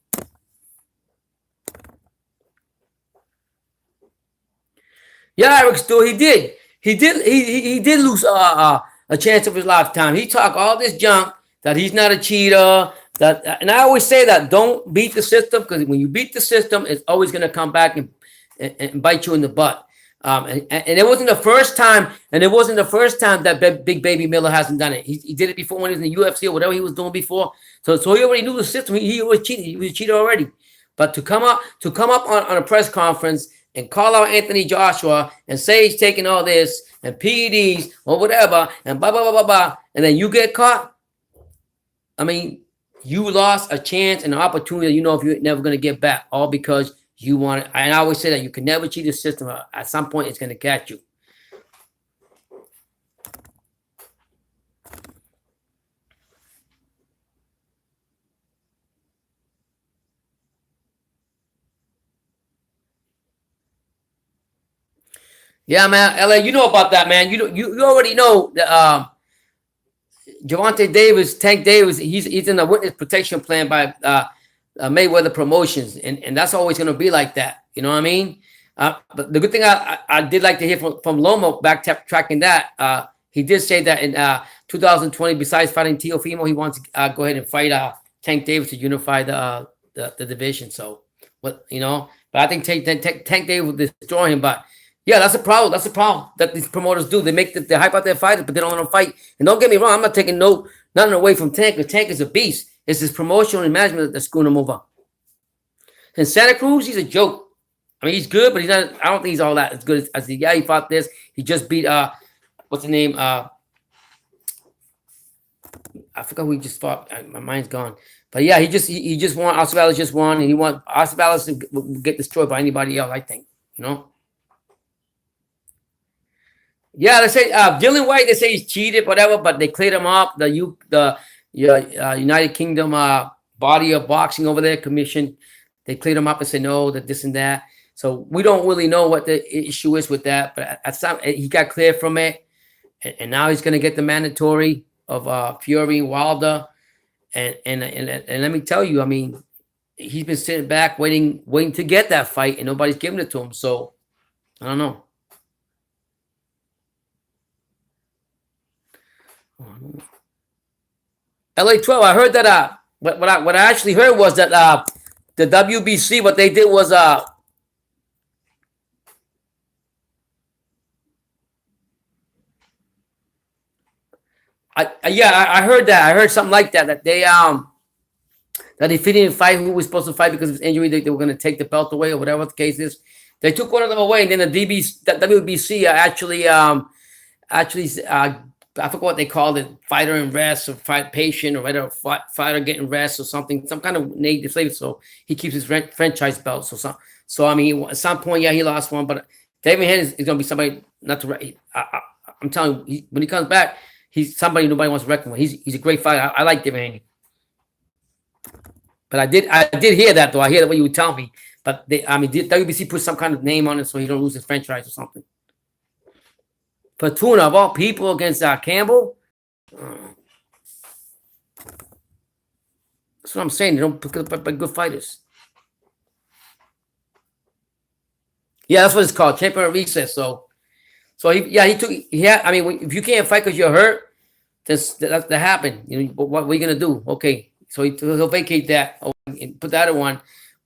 Yeah, Eric Stewart, he did. He did lose a chance of his lifetime. He talked all this junk that he's not a cheater. And I always say that don't beat the system, because when you beat the system, it's always going to come back and bite you in the butt. And it wasn't the first time, that Big Baby Miller hasn't done it. He did it before when he was in the UFC or whatever he was doing before. So he already knew the system. He was cheating. He was a cheater already. But to come up on a press conference and call out Anthony Joshua and say he's taking all this and PEDs or whatever and blah blah blah blah blah, and then you get caught. I mean, you lost a chance and an opportunity, you know, if you're never going to get back, all because you want it. And I always say that you can never cheat the system. At some point, it's going to catch you. Yeah, man. LA, you know about that, man. You already know that Javante Davis, Tank Davis, he's in a witness protection plan by Mayweather Promotions, and that's always going to be like that. You know what I mean? But the good thing I did like to hear from Loma tracking that, he did say that in 2020, besides fighting Teofimo, he wants to go ahead and fight Tank Davis to unify the division. So what but I think Tank Davis will destroy him. But yeah, that's a problem. That's a problem that these promoters do. They they hype out their fighters, but they don't let them fight. And don't get me wrong, I'm not taking nothing away from Tank, because Tank is a beast. It's his promotion and management that's screwing him over. In Santa Cruz, he's a joke. I mean, he's good, but he's not. I don't think he's all that as good as the guy he fought this. He just beat what's the name? I forgot who he just fought. My mind's gone. But yeah, he just won. Osvaldo just won, and he won. Osvaldo to get destroyed by anybody else. I think Yeah, they say Dylan White. They say he's cheated, whatever, but they cleared him up. The United Kingdom body of boxing over there commission, they cleared him up and said no, that this and that. So we don't really know what the issue is with that, but at some he got cleared from it, and now he's going to get the mandatory of Fury and Wilder, and let me tell you, I mean, he's been sitting back waiting to get that fight, and nobody's giving it to him. So I don't know. LA 12. I heard that. What I actually heard was that the WBC, what they did was I heard that. I heard something like that. That if he didn't fight who was supposed to fight because of his injury, they were going to take the belt away or whatever the case is. They took one of them away, and then the WBC actually I forgot what they called it, fighter in rest or fight patient or whatever, fighter getting rest or something, some kind of native flavor. So he keeps his franchise belt. So I mean, at some point, yeah, he lost one, but David Henry is going to be somebody not to. I'm telling you, when he comes back, he's somebody nobody wants to reckon with. He's a great fighter. I like David Henry. But I did hear that though. I hear that what you would tell me. But WBC put some kind of name on it so he don't lose his franchise or something. Fortuna of all people against Campbell. That's what I'm saying. They don't pick up good fighters. Yeah, that's what it's called, champion recess. So he took. Yeah, I mean, if you can't fight because you're hurt, that happened. You know, what are you gonna do? Okay, so he'll vacate that and put that in one.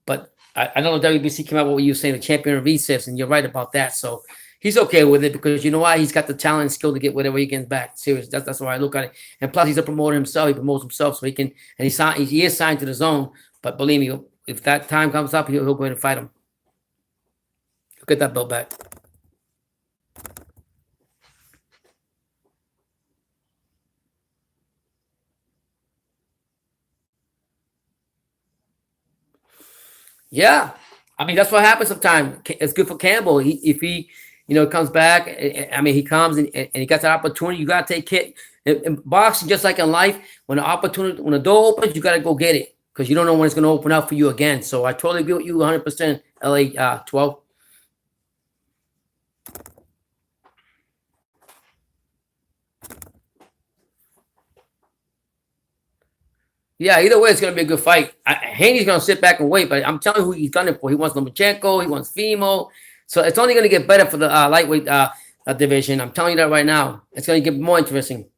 But I know WBC came out with what you were saying, the champion recess, and you're right about that. So he's okay with it because you know why? He's got the talent and skill to get whatever he gets back. Seriously, that's why I look at it. And plus, he's a promoter himself. He promotes himself, so he can. And he is signed to the zone. But believe me, if that time comes up, he'll go ahead and fight him. He'll get that belt back. Yeah, I mean that's what happens sometimes. It's good for Campbell. If he comes back. I mean, he comes and he got that opportunity. You got to take it. In boxing, just like in life, when the door opens, you got to go get it because you don't know when it's going to open up for you again. So I totally agree with you 100%, LA 12. Yeah, either way, it's going to be a good fight. Haney's going to sit back and wait, but I'm telling you who he's gunning for. He wants Lomachenko. He wants Fimo. So it's only going to get better for the lightweight division. I'm telling you that right now. It's going to get more interesting.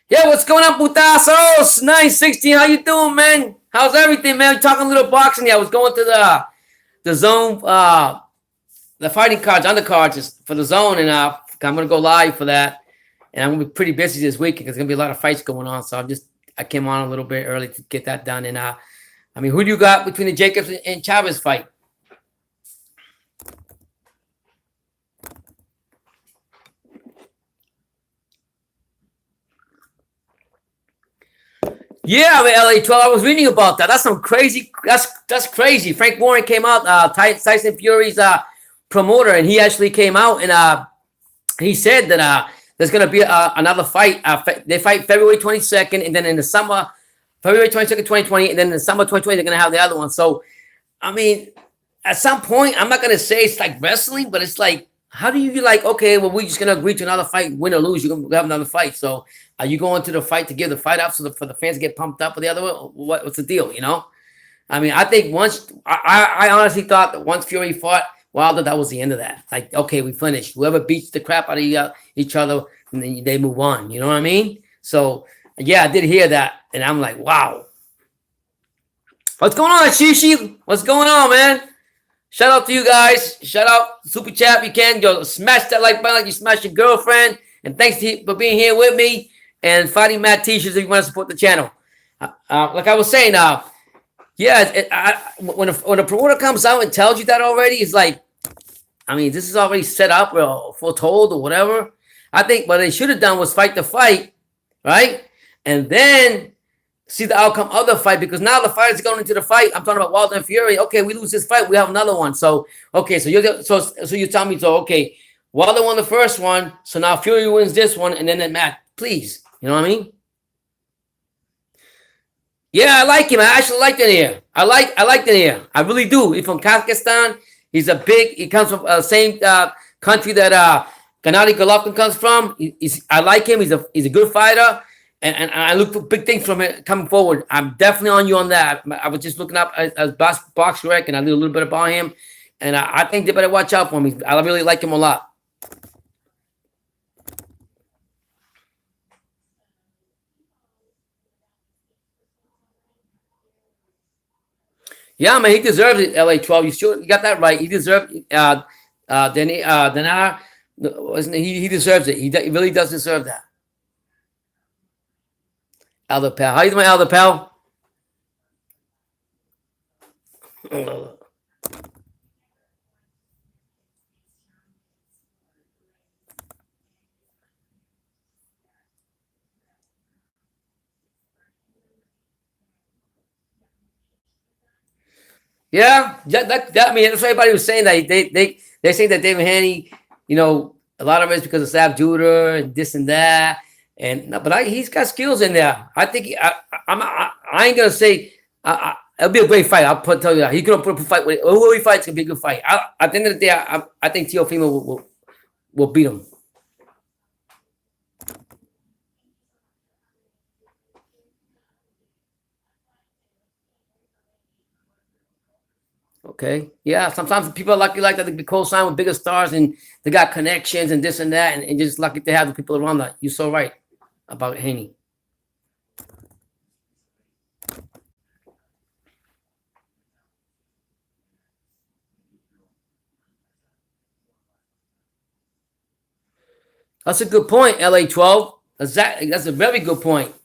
Yeah, what's going on, putazos? 916, how you doing, man? How's everything, man? We're talking a little boxing. Yeah, I was going to the zone, the fighting cards, undercards for the zone, and I'm going to go live for that. And I'm going to be pretty busy this week because there's going to be a lot of fights going on. So I came on a little bit early to get that done. And I mean, who do you got between the Jacobs and Chavez fight? Yeah, LA 12. I was reading about that. That's some crazy. That's crazy. Frank Warren came out, Tyson Fury's promoter, and he actually came out and he said that there's going to be another fight. They fight February 22nd, and then in the summer, February 22nd, 2020, and then in the summer 2020, they're going to have the other one. So, I mean, at some point, I'm not going to say it's like wrestling, but it's like, how do you like, okay, well, we're just going to agree to another fight, win or lose, you're going to have another fight. So, Are you going to the fight to give the fight up for the fans to get pumped up, or the other way? What's the deal? You know, I mean, I think once I honestly thought that once Fury fought Wilder, that was the end of that. Like, okay, we finished. Whoever beats the crap out of each other, and then they move on. You know what I mean? So yeah, I did hear that, and I'm like, wow. What's going on, Shishi? What's going on, man? Shout out to you guys. Shout out Super Chat if you can. Go smash that like button like you smash your girlfriend. And thanks for being here with me. And Fighting Mad T-shirts if you want to support the channel. Like I was saying, when a promoter comes out and tells you that already, it's like, I mean, this is already set up or foretold or whatever. I think what they should have done was fight the fight, right? And then see the outcome of the fight, because now the fighters going into the fight. I'm talking about Wilder and Fury. Okay, we lose this fight, we have another one. So okay, so you tell me, so okay, Wilder won the first one, so now Fury wins this one, and then that match. Please, you know what I mean? Yeah, I like him. I actually like that here. I like that here. I really do. He's from Kazakhstan. He comes from the same country that Gennady Golovkin comes from. I like him. He's a good fighter. And I look for big things from it coming forward. I'm definitely on you on that. I was just looking up as Box Rec, and I knew a little bit about him. And I think they better watch out for him. I really like him a lot. Yeah, man, he deserves it, LA 12. You got that right. He deserved Denar, he deserves it. He really does deserve that. Elder Pal. How you doing, Elder Pal? Yeah, I mean, that's what everybody was saying, that they say that David Haney, you know, a lot of it's because of Sav Judah and this and that. But he's got skills in there. I think I ain't gonna say it'll be a great fight. Tell you that he's gonna put a fight with whoever he fights. Gonna be a good fight. At the end of the day, I think Teofimo will beat him. Okay, yeah. Sometimes people are lucky like that. They be co-signed with bigger stars, and they got connections and this and that, and just lucky to have the people around that. You're so right about Haney. That's a good point, LA 12. Exactly. That's a very good point.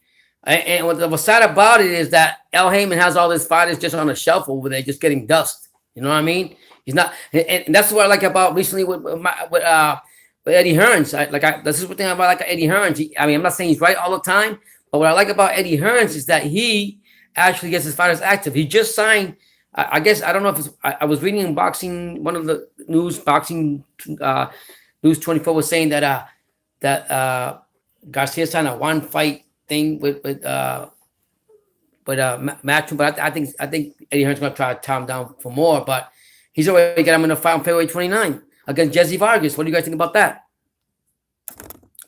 And what's sad about it is that El Heyman has all his fighters just on a shelf over there, just getting dust. You know what I mean? He's not, and that's what I like about recently with Eddie Hearns. This is what thing about like Eddie Hearns. I mean, I'm not saying he's right all the time, but what I like about Eddie Hearns is that he actually gets his fighters active. He just signed. I guess I don't know if it's. I was reading in boxing. One of the boxing news 24 was saying that Garcia signed a one fight thing with Matchroom, but I think Eddie Hearn's gonna try to tie him down for more, but he's already got him in a fight on February 29 against Jesse Vargas. What do you guys think about that?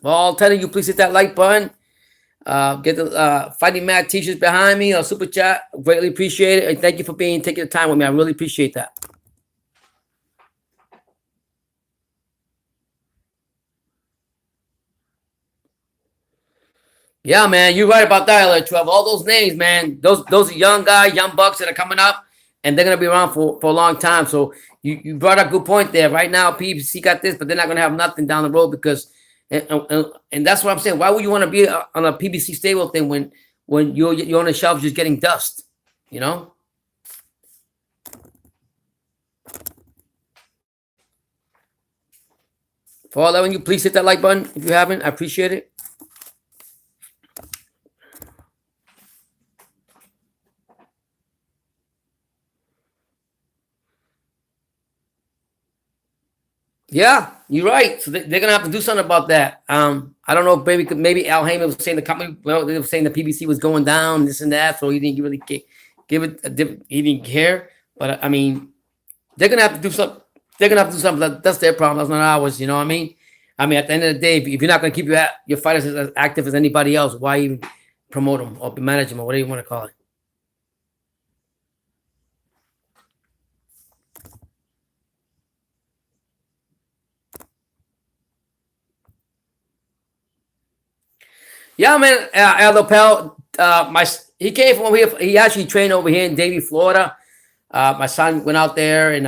Well, I'll tell you, please hit that like button. Get the Fighting Mad t-shirts behind me or super chat. Greatly appreciate it, and thank you for taking the time with me. I really appreciate that. Yeah, man, you're right about that, LA12. All those names, man, those are young guys, young bucks that are coming up, and they're gonna be around for a long time. So you brought up a good point there. Right now, PBC got this, but they're not gonna have nothing down the road because, and that's what I'm saying. Why would you want to be on a PBC stable thing when you're on the shelf just getting dust? You know. For all of you, please hit that like button if you haven't. I appreciate it. Yeah, you're right. So they're gonna have to do something about that. I don't know. Maybe Al Heyman was saying the company. Well, they were saying the PBC was going down, this and that. So he didn't really give it a different. He didn't care. But I mean, they're gonna have to do something. They're gonna have to do something. That's their problem. That's not ours. You know what I mean? I mean, at the end of the day, if you're not going to keep your fighters as active as anybody else, why even promote them or manage them or whatever you want to call it? Yeah, man. Aldo Pell, he came from over here. He actually trained over here in Davie, Florida. My son went out there, and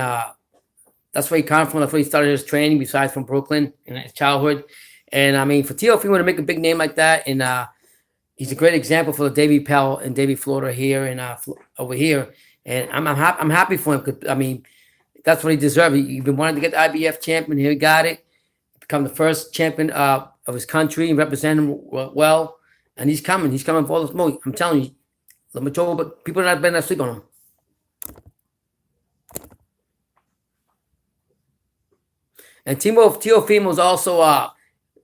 that's where he came from. That's where he started his training. Besides from Brooklyn in his childhood, and I mean, for Tio, if you want to make a big name like that, and he's a great example for the Davie Pell in Davie, Florida here and over here. And I'm happy for him. Cause, I mean, that's what he deserved. He's been wanting to get the IBF champion. Here he got it. Become the first champion of his country and represent him well. And he's coming. He's coming for all the smoke. I'm telling you, but people are not better sleep on him. And Teofimo is also,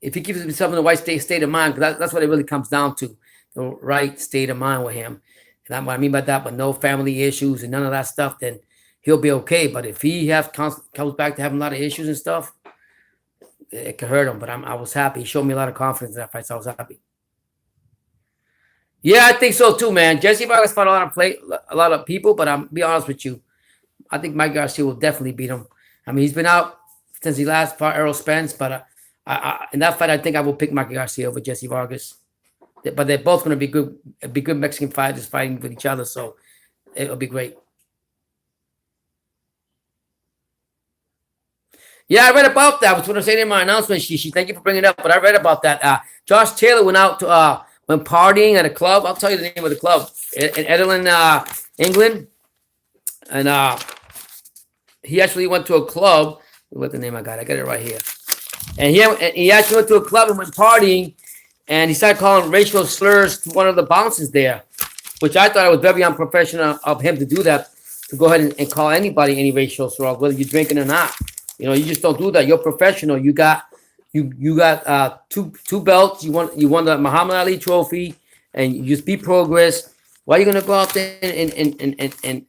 if he keeps himself in the right state of mind, because that's what it really comes down to, the right state of mind with him. And that's what I mean by that, but no family issues and none of that stuff, then he'll be okay. But if he comes back to having a lot of issues and stuff, it could hurt him. But I was happy. He showed me a lot of confidence in that fight, so I was happy. Yeah, I think so too, man. Jesse Vargas fought a lot of people, but I'm be honest with you, I think Mike Garcia will definitely beat him. I mean, he's been out since he last fought Errol Spence, but in that fight, I think I will pick Mike Garcia over Jesse Vargas. But they're both going to be good Mexican fighters fighting with each other, so it'll be great. Yeah, I read about that. I was going to say in my announcement, Shishi. Thank you for bringing it up, but I read about that. Josh Taylor went out to went partying at a club. I'll tell you the name of the club in Edinburgh, England, and he actually went to a club. What's the name I got? I got it right here. And he actually went to a club and went partying, and he started calling racial slurs to one of the bouncers there, which I thought it was very unprofessional of him to do that, to go ahead and call anybody any racial slur, whether you're drinking or not. You know, you just don't do that. You're professional. You got two belts. You won the Muhammad Ali trophy, and you just be progress. Why are you gonna go out there and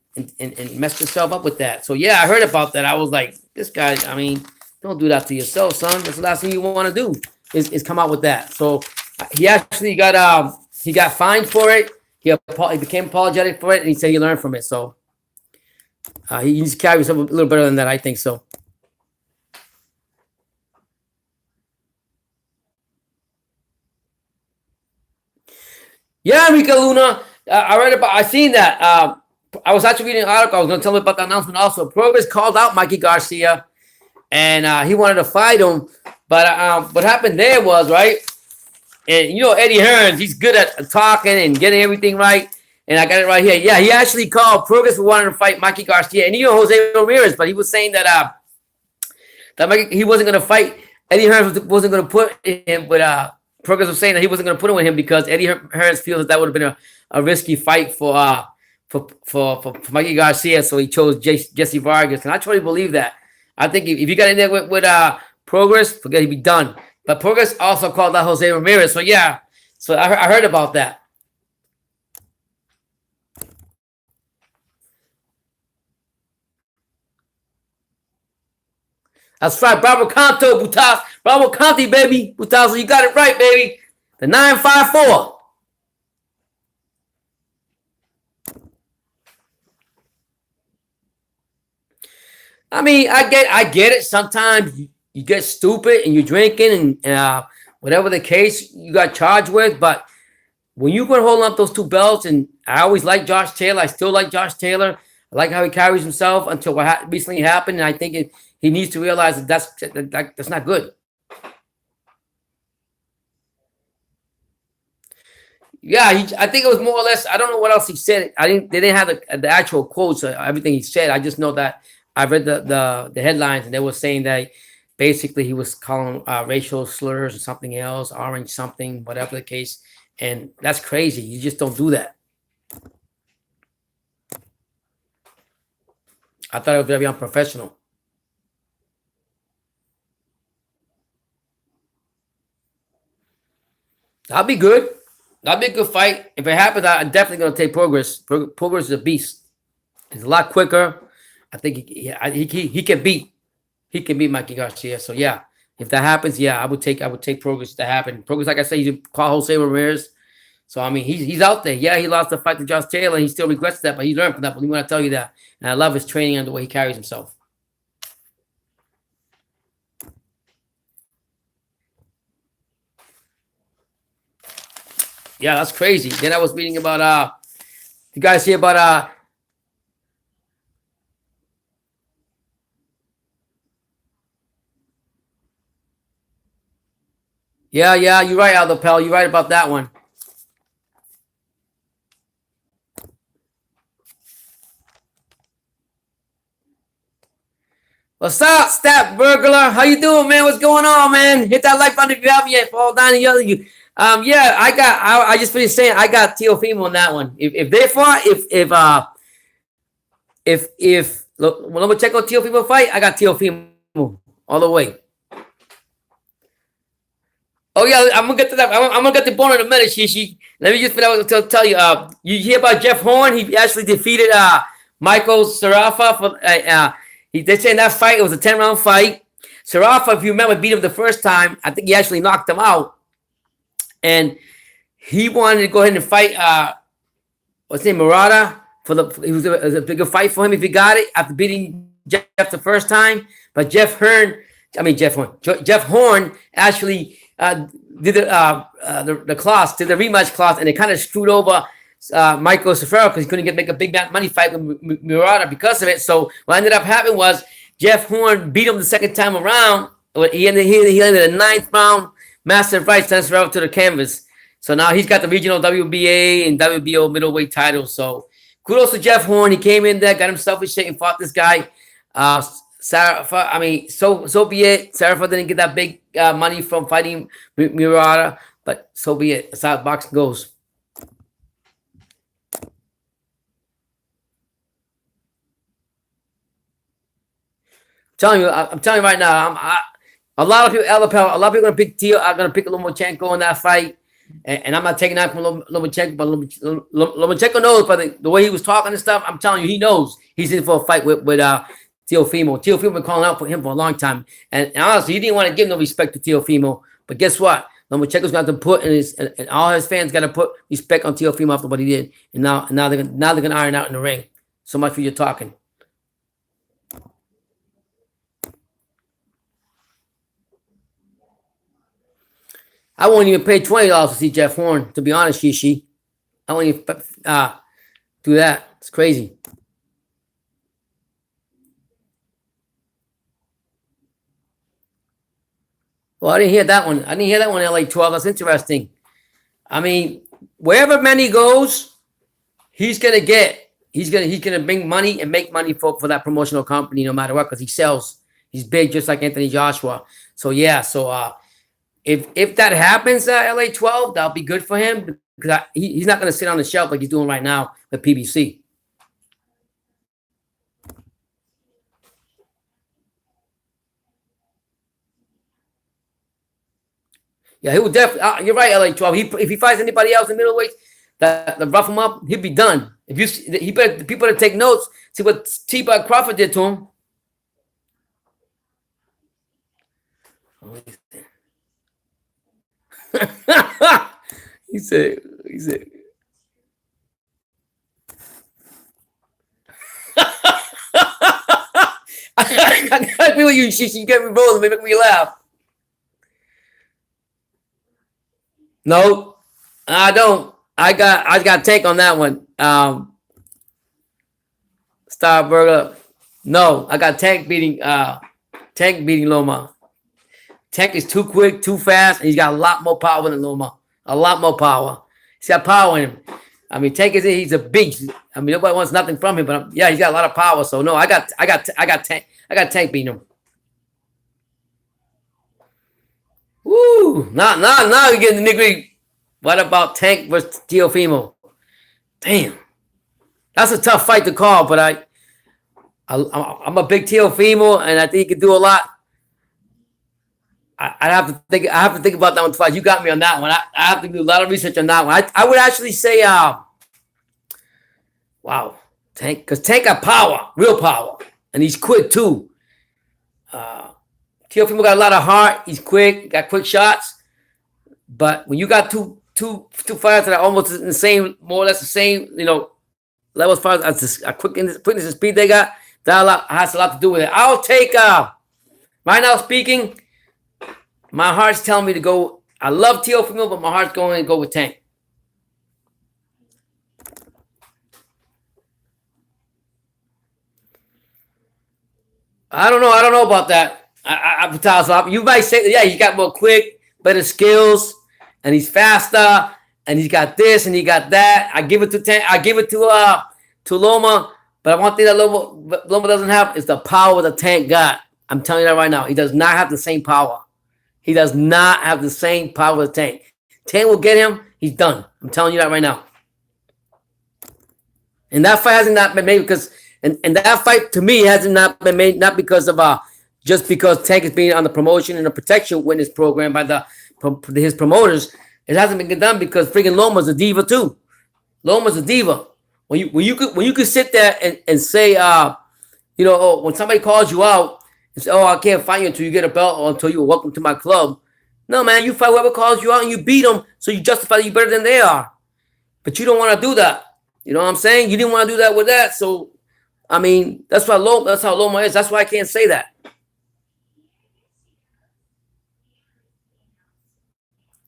mess yourself up with that? So yeah, I heard about that. I was like, this guy. I mean, don't do that to yourself, son. That's the last thing you want to do is come out with that. So he actually got fined for it. He became apologetic for it, and he said he learned from it. So he needs to carry himself a little better than that. I think so. Yeah, Rica Luna. I seen that. I was actually reading an article. I was going to tell you about the announcement also. Progress called out Mikey Garcia, and he wanted to fight him. But what happened there was, right, and you know Eddie Hearns, he's good at talking and getting everything right. And I got it right here. Yeah, he actually called Progress for wanting to fight Mikey Garcia. And you know Jose Ramirez, but he was saying that he wasn't going to fight. Eddie Hearns wasn't going to put him with Progress was saying that he wasn't going to put him with him because Eddie Hearns feels that would have been a risky fight for Mikey Garcia, so he chose Jesse Vargas, and I totally believe that. I think if you got in there with Progress, forget he'd be done. But Progress also called out Jose Ramirez, so yeah. So I heard about that. That's right, Bravo Canto, Butas. Bravo Conti, baby. Butas, you got it right, baby. The 954. I mean, I get it. Sometimes you get stupid and you're drinking and whatever the case you got charged with. But when you can hold up those two belts, and I always like Josh Taylor. I still like Josh Taylor. I like how he carries himself until what recently happened. And I think he needs to realize that's not good. Yeah, I think it was more or less. I don't know what else he said. They didn't have the actual quotes or everything he said. I just know that I read the headlines, and they were saying that basically he was calling racial slurs or something else, orange something, whatever the case. And that's crazy. You just don't do that. I thought it was very unprofessional. That'll be good. That'll be a good fight. If it happens, I'm definitely going to take Progress. Progress is a beast. He's a lot quicker. I think he can beat Mikey Garcia. So yeah, If that happens, yeah, I would take Progress to happen. Progress, like I said, he's called Jose Ramirez. So I mean, he's out there. Yeah, he lost the fight to Josh Taylor, and he still regrets that, but he learned from that. But we want to tell you that, and I love his training and the way he carries himself. Yeah, that's crazy. Then I was reading about you guys hear about yeah, you're right, Aldo Pell. You're right about that one. What's up, Stat Burglar? How you doing, man? What's going on, man? Hit that like button if you haven't yet. Fall down the other you. Yeah, I just finished saying I got Teofimo on that one. If they fought, if Lomachenko Teofimo fight, I got Teofimo all the way. Oh yeah, I'm gonna get to that. I'm gonna get the bone in a minute, Shishi. Let me just tell you. You hear about Jeff Horn? He actually defeated Michael Sarafa for they're saying that fight, it was a 10-round fight. Sarafa, if you remember, beat him the first time. I think he actually knocked him out. And he wanted to go ahead and fight what's his name, Murata. It was a bigger fight for him if he got it after beating Jeff the first time. But Jeff Horn actually did the clause, did the rematch clause, and it kind of screwed over Michael Safaro because he couldn't make a big money fight with Murata because of it. So what ended up happening was Jeff Horn beat him the second time around. He ended a 9th round massive fight, sends Safaro to the canvas. So now he's got the regional WBA and WBO middleweight titles. So kudos to Jeff Horn. He came in there, got himself in shape, and fought this guy. Sarafa, I mean, so be it. Sarafa didn't get that big money from fighting Murata, but so be it. That's how boxing goes. I'm telling you right now. A lot of people are going to pick are going to pick Lomachenko in that fight, and I'm not taking that from Lomachenko. But Lomachenko knows, but the way he was talking and stuff, I'm telling you, he knows he's in for a fight with Teofimo. Teofimo been calling out for him for a long time, and honestly, he didn't want to give no respect to Teofimo. But guess what? Lomachenko's got to put and all his fans got to put respect on Teofimo after what he did, and now they're gonna iron out in the ring. So much for your talking. I won't even pay $20 to see Jeff Horn, to be honest, Shishi. I won't even do that. It's crazy. Well, I didn't hear that one. LA 12. That's interesting. I mean, wherever Manny goes, he's gonna bring money and make money for that promotional company no matter what, because he sells. He's big, just like Anthony Joshua. So yeah, if that happens at LA 12, that'll be good for him because he's not going to sit on the shelf like he's doing right now with PBC. Yeah, he would definitely. You're right, LA 12. If he fights anybody else in middleweight that rough him up, he'll be done. People better take notes. See what T-Bud Crawford did to him. he said I feel you. She get me rolling, make me laugh. No, I don't. I got Tank on that one. Starburger. No, I got Tank beating Loma. Tank is too quick, too fast, and he's got a lot more power than Loma. A lot more power. He's got power in him. I mean, Tank he's a beast. I mean, nobody wants nothing from him, but yeah, he's got a lot of power. So no, I got Tank beating him. Woo! Now you're getting the nitty. What about Tank versus Teofimo? Damn, that's a tough fight to call, but I'm a big Teofimo, and I think he can do a lot. I have to think about that one twice. You got me on that one. I have to do a lot of research on that one. I would actually say, wow, Tank, because Tank got power, real power, and he's quick too. Teofimo got a lot of heart. He's quick. Got quick shots. But when you got two fighters that are almost in the same, more or less the same, level as far as the quickness and speed they got, that has a lot to do with it. I'll take, right now speaking, my heart's telling me to go. I love Teofimo, but my heart's going to go with Tank. I don't know about that. You might say, yeah, he got more quick, better skills, and he's faster, and he's got this and he got that. I give it to Tank. I give it to Loma, but one thing that Loma doesn't have is the power that Tank got. I'm telling you that right now. He does not have the same power. He does not have the same power as Tank. Tank will get him. He's done. I'm telling you that right now. And that fight hasn't not been made because, and that fight to me hasn't not been made not because of just because Tank is being on the promotion and the protection witness program by his promoters. It hasn't been done because freaking Loma's a diva too. Loma's a diva. When you could sit there and say, when somebody calls you out and say, oh, I can't fight you until you get a belt or until you're welcome to my club. No, man, you fight whoever calls you out and you beat them, so you justify that you're better than they are. But you don't want to do that. You know what I'm saying? You didn't want to do that with that. So, I mean, that's how Loma is. That's why I can't say that.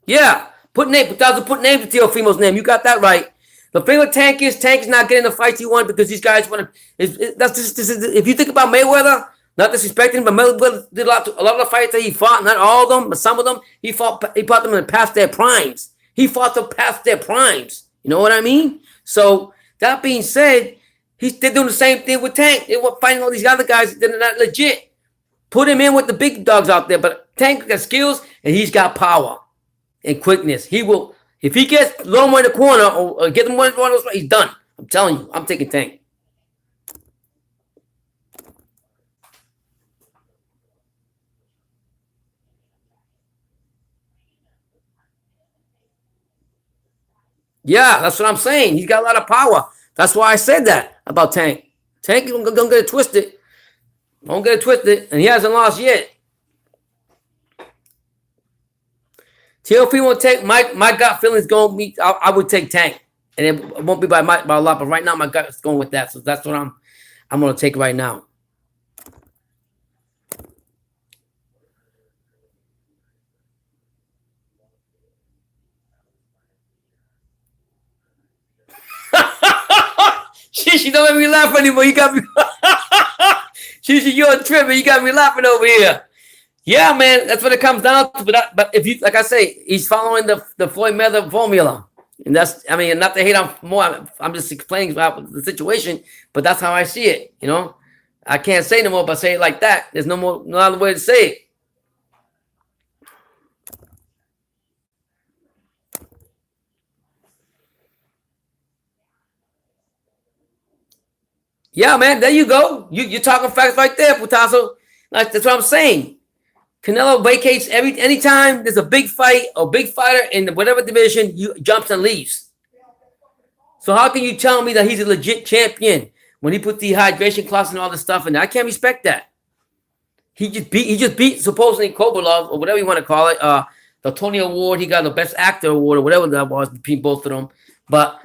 Yeah, put names to Teofimo's name. You got that right. The thing with Tank is not getting the fights he wants because these guys want to. If you think about Mayweather, not disrespecting him, but Mayweather did a lot of the fights that he fought. Not all of them, but some of them he fought them in past their primes. He fought them past their primes. You know what I mean? So that being said, they're doing the same thing with Tank. They were fighting all these other guys that are not legit. Put him in with the big dogs out there, but Tank got skills and he's got power and quickness. He will. If he gets Loma in the corner or get him one of those, he's done. I'm telling you, I'm taking Tank. Yeah, that's what I'm saying. He's got a lot of power. That's why I said that about Tank. Tank is going to get it twisted. Don't get it twisted. And he hasn't lost yet. Teofimo Tank, my gut feeling is going to be, I would take Tank. And it won't be by a lot, but right now my gut is going with that. So that's what I'm going to take right now. She don't make me laugh anymore. You got me. You're a trip, and you got me laughing over here. Yeah, man, that's what it comes down to. But if you, like I say, he's following the Floyd Mayweather formula, and that's, I mean, not to hate on more. I'm just explaining about the situation, but that's how I see it. You know, I can't say no more, but say it like that. There's no other way to say it. Yeah, man, there you go. You're talking facts right there, Putazo. Like, that's what I'm saying. Canelo vacates anytime there's a big fight or big fighter in whatever division, you jumps and leaves. So how can you tell me that he's a legit champion when he put the hydration clause and all this stuff in there? I can't respect that. He just beat supposedly Kovalov or whatever you want to call it. The Tony Award, he got the Best Actor Award or whatever that was between both of them. But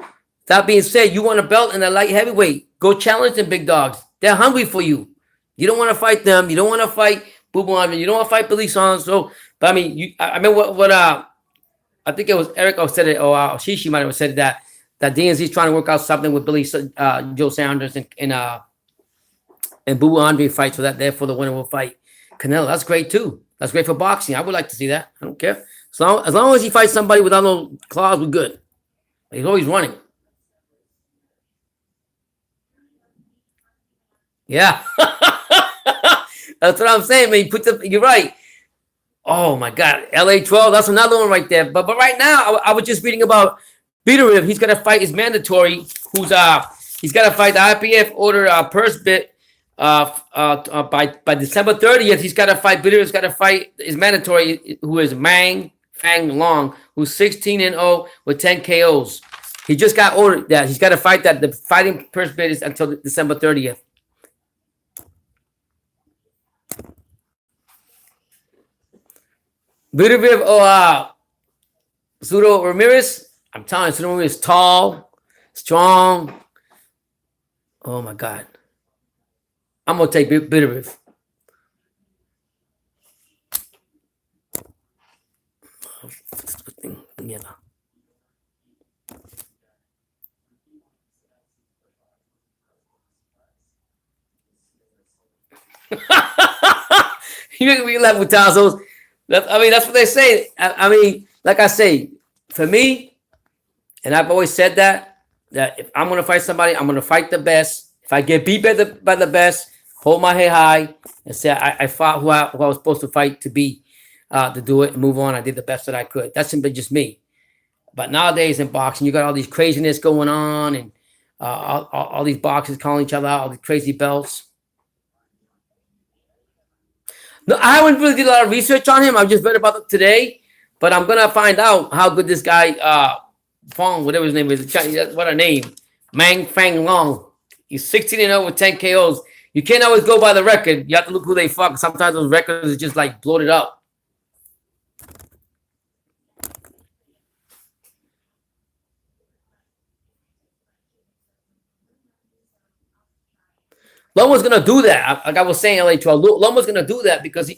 that being said, you want a belt in the light heavyweight. Go challenge them big dogs. They're hungry for you. You don't want to fight them. You don't want to fight Boo Boo Andre. You don't want to fight Billy Son. So, but I mean, I remember what I think it was Eric who said it, or Shishi might have said that DNZ's trying to work out something with Billy Joe Sanders and Boo Boo Andre fight, so that therefore the winner will fight Canelo. That's great too. That's great for boxing. I would like to see that. I don't care. As long as he fights somebody without no claws, we're good. He's always running. Yeah. That's what I'm saying, man. You're right. Oh my God. LA 12, that's another one right there. But right now, I was just reading about Bidarev. He's gonna fight his mandatory, he's gotta fight the IPF order purse bit by December 30th. He's gotta fight Bidarev's gotta fight his mandatory, who is Fang Long, who's 16-0 with 10 KOs. He just got ordered that he's gotta fight that. The fighting purse bid is until December 30th. Bitter or Pseudo Ramirez. I'm telling you, Pseudo Ramirez is tall, strong. Oh my God. I'm gonna take Bitter. You make me laugh with Tazos. I mean, that's what they say. I mean, like I say, for me, and I've always said that if I'm gonna fight somebody, I'm gonna fight the best. If I get beat by the best, hold my head high and say I fought who I was supposed to fight to be, to do it and move on. I did the best that I could. That's simply just me. But nowadays in boxing, you got all these craziness going on, and all these boxers calling each other out, all these crazy belts. No, I haven't really did a lot of research on him. I've just read about it today, but I'm gonna find out how good this guy, Fong, whatever his name is, what a name, Mang Fang Long. He's 16-0 with 10 KOs. You can't always go by the record. You have to look who they fuck. Sometimes those records are just like bloated up. Loma's gonna do that. Like I was saying, LA12. Loma's gonna do that because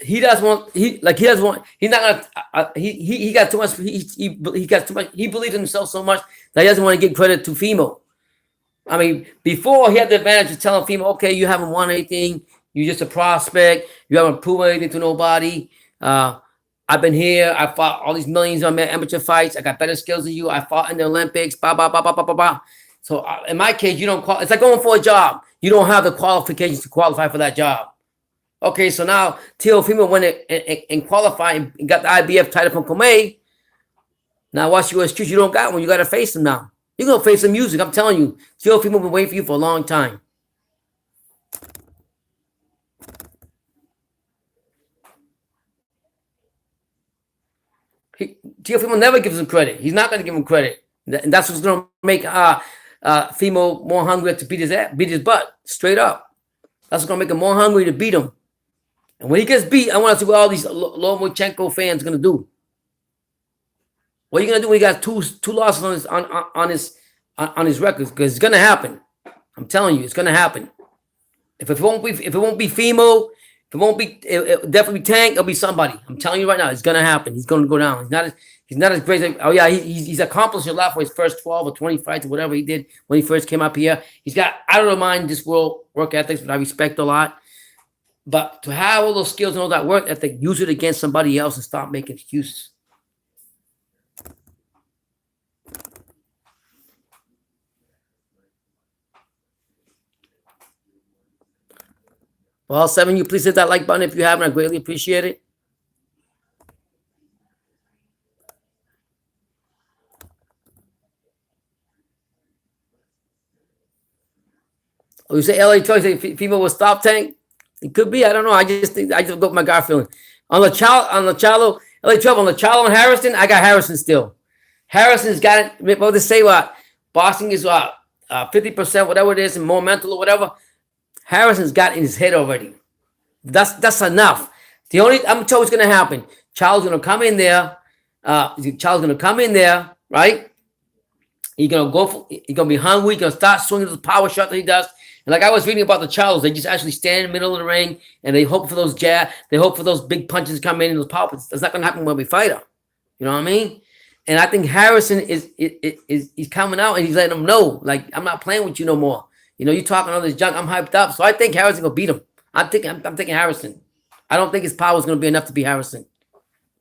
he doesn't want he doesn't want he's not gonna he got too much he got too much he believes in himself so much that he doesn't want to give credit to Fimo. I mean, before he had the advantage of telling Fimo, okay, you haven't won anything, you're just a prospect, you haven't proven anything to nobody. I've been here, I fought all these millions of amateur fights, I got better skills than you, I fought in the Olympics, blah blah blah blah blah blah blah. So in my case, you don't it's like going for a job. You don't have the qualifications to qualify for that job. Okay, so now Teofimo went and qualified and got the IBF title from Comey. Now what's your excuse? You don't got one. You got to face him now. You're going to face some music. I'm telling you. Teofimo been waiting for you for a long time. Teofimo never gives him credit. He's not going to give him credit. And that's what's going to make Fimo more hungry to beat his butt. Straight up. That's what's going to make him more hungry to beat him. And when he gets beat, I want to see what all these Lomachenko fans are going to do. What are you going to do when he got two losses on his records? Because it's going to happen. I'm telling you, it's going to happen. If it won't be Fimo, if it won't be, it'll definitely be Tank. It'll be somebody. I'm telling you right now, it's going to happen. He's going to go down. He's not as great. Oh yeah, he's accomplished a lot for his first 12 or 20 fights or whatever he did when he first came up here. He's got out of the mind this work ethics, that I respect a lot. But to have all those skills and all that work ethic, use it against somebody else and stop making excuses. Well, 7, you please hit that like button if you haven't. I greatly appreciate it. Oh, you say LA Choice, people will stop Tank? It could be. I don't know. I just go with my gut feeling. On the Chalo, LA 12, on the Chalo and Harrison, I got Harrison still. Harrison's got it. What they say, what? Boxing is 50%, whatever it is, and more mental or whatever. Harrison's got it in his head already. That's enough. I'm gonna tell you what's gonna happen. Child's gonna come in there. Right? He's gonna be hungry. He's gonna start swinging the power shot that he does. And like I was reading about the Charles, they just actually stand in the middle of the ring and they hope for those jab. They hope for those big punches to come in and those power. That's not gonna happen when we fight him. You know what I mean? And I think Harrison is he's coming out and he's letting them know, like, I'm not playing with you no more. You know, you talking all this junk. I'm hyped up, so I think Harrison gonna beat him. I'm thinking Harrison. I don't think his power is gonna be enough to beat Harrison.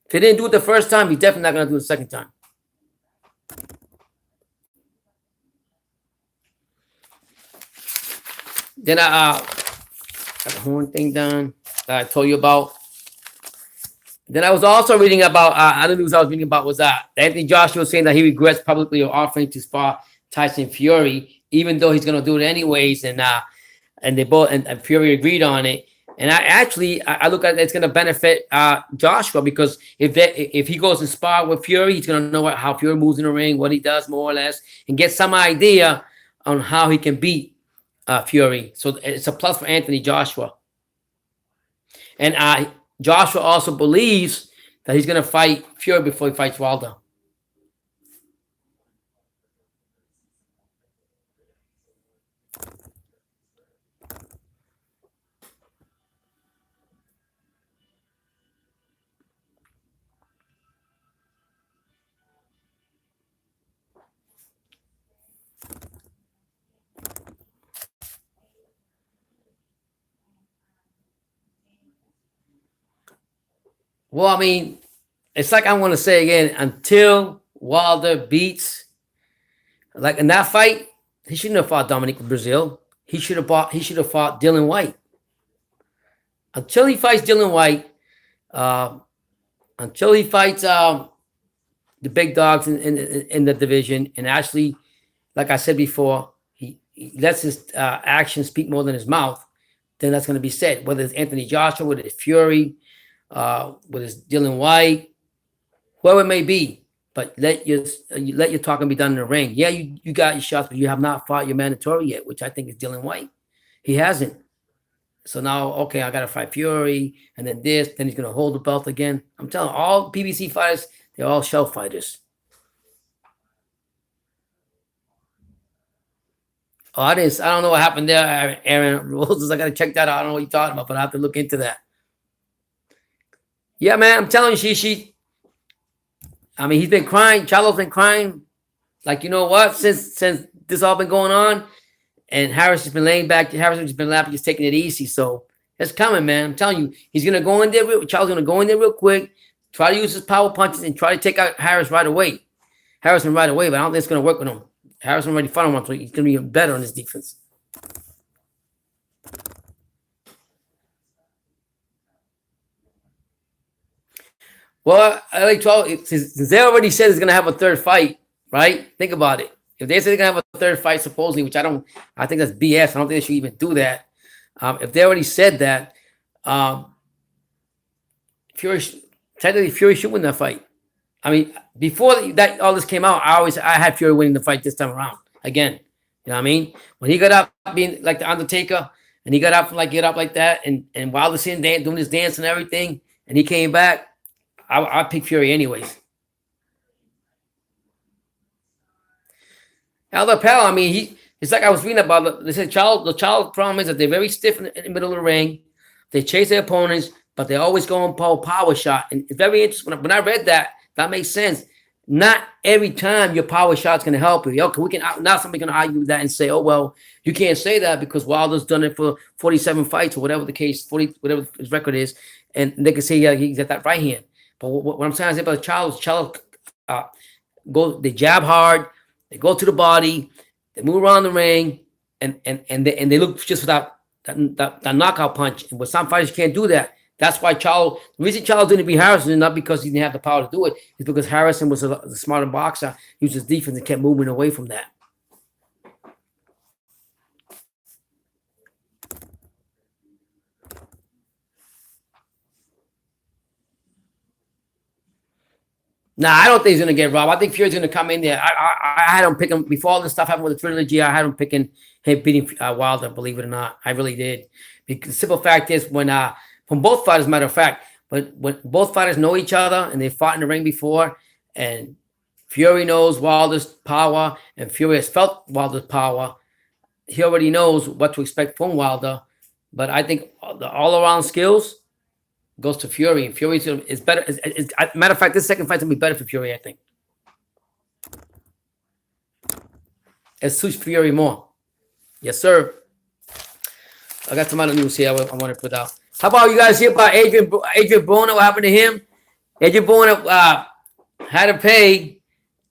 If he didn't do it the first time, he's definitely not gonna do it the second time. Then I got the horn thing done that I told you about. Then I was also reading about other news I was reading about was Anthony Joshua saying that he regrets publicly offering to spar Tyson Fury, even though he's going to do it anyways. And they both and Fury agreed on it. And I look at it, it's going to benefit Joshua because if he goes and spar with Fury, he's going to know how Fury moves in the ring, what he does more or less, and get some idea on how he can beat Fury. So it's a plus for Anthony Joshua. And Joshua also believes that he's going to fight Fury before he fights Wilder. Well, I mean, it's like I'm going to say again, until Wilder beats, like in that fight, he shouldn't have fought Dominic Brazil. He should have fought Dylan White. Until he fights Dylan White, until he fights the big dogs in the division, and actually, like I said before, he lets his actions speak more than his mouth, then that's going to be said. Whether it's Anthony Joshua, whether it's Fury, whether it's Dylan White, whoever it may be, but let your talking be done in the ring. Yeah, you got your shots, but you have not fought your mandatory yet, which I think is Dylan White. He hasn't. So now, okay, I got to fight Fury, and then this, then he's going to hold the belt again. I'm telling you, all PBC fighters, they're all shell fighters. Oh, I don't know what happened there, Aaron Roses. I got to check that out. I don't know what you're talking about, but I have to look into that. Yeah, man, I'm telling you, I mean, he's been crying. Charlo's been crying. Like, you know what? Since this all been going on, and Harris has been laying back. Harris has been laughing, just taking it easy. So it's coming, man. I'm telling you, he's gonna go in there. Charles gonna go in there real quick, try to use his power punches, and try to take out Harrison right away. But I don't think it's gonna work with him. Harrison already fought him, so he's gonna be better on his defense. Well, I like 12. Since they already said it's gonna have a third fight, right? Think about it. If they say they're gonna have a third fight, supposedly, which I think that's BS. I don't think they should even do that. If they already said that, Fury should win that fight. I mean, before that all this came out, I had Fury winning the fight this time around. Again, you know what I mean? When he got up being like the Undertaker, and he got up get up like that, and Wilder sitting there doing his dance and everything, and he came back, I pick Fury anyways. Elder Pal, I mean, it's like I was reading about. They said the child problem is that they're very stiff in the middle of the ring. They chase their opponents, but they always go and pull power shot. And it's very interesting. When I read that, that makes sense. Not every time your power shot's going to help you. Okay, now somebody's going to argue with that and say, oh, well, you can't say that because Wilder's done it for 47 fights or whatever the case, 40, whatever his record is. And they can say, yeah, he's got that right hand. But what I'm saying about Child, they jab hard, they go to the body, they move around the ring, and they look just for that knockout punch. And with some fighters, you can't do that. That's why the reason Charles didn't beat Harrison is not because he didn't have the power to do it. It's because Harrison was a smarter boxer, used his defense and kept moving away from that. Nah, I don't think he's going to get robbed. I think Fury's going to come in there. I had him picking, before all this stuff happened with the trilogy, I had him picking him beating Wilder, believe it or not. I really did. Because the simple fact is, from both fighters, matter of fact, but when both fighters know each other and they fought in the ring before, and Fury knows Wilder's power, and Fury has felt Wilder's power, he already knows what to expect from Wilder. But I think the all-around skills goes to Fury, and Fury is better. Matter of fact, this second fight's gonna be better for Fury, I think. It suits Fury more. Yes, sir. I got some other news here I want to put out. How about you guys hear about Adrian Broner? What happened to him? Adrian Broner had to pay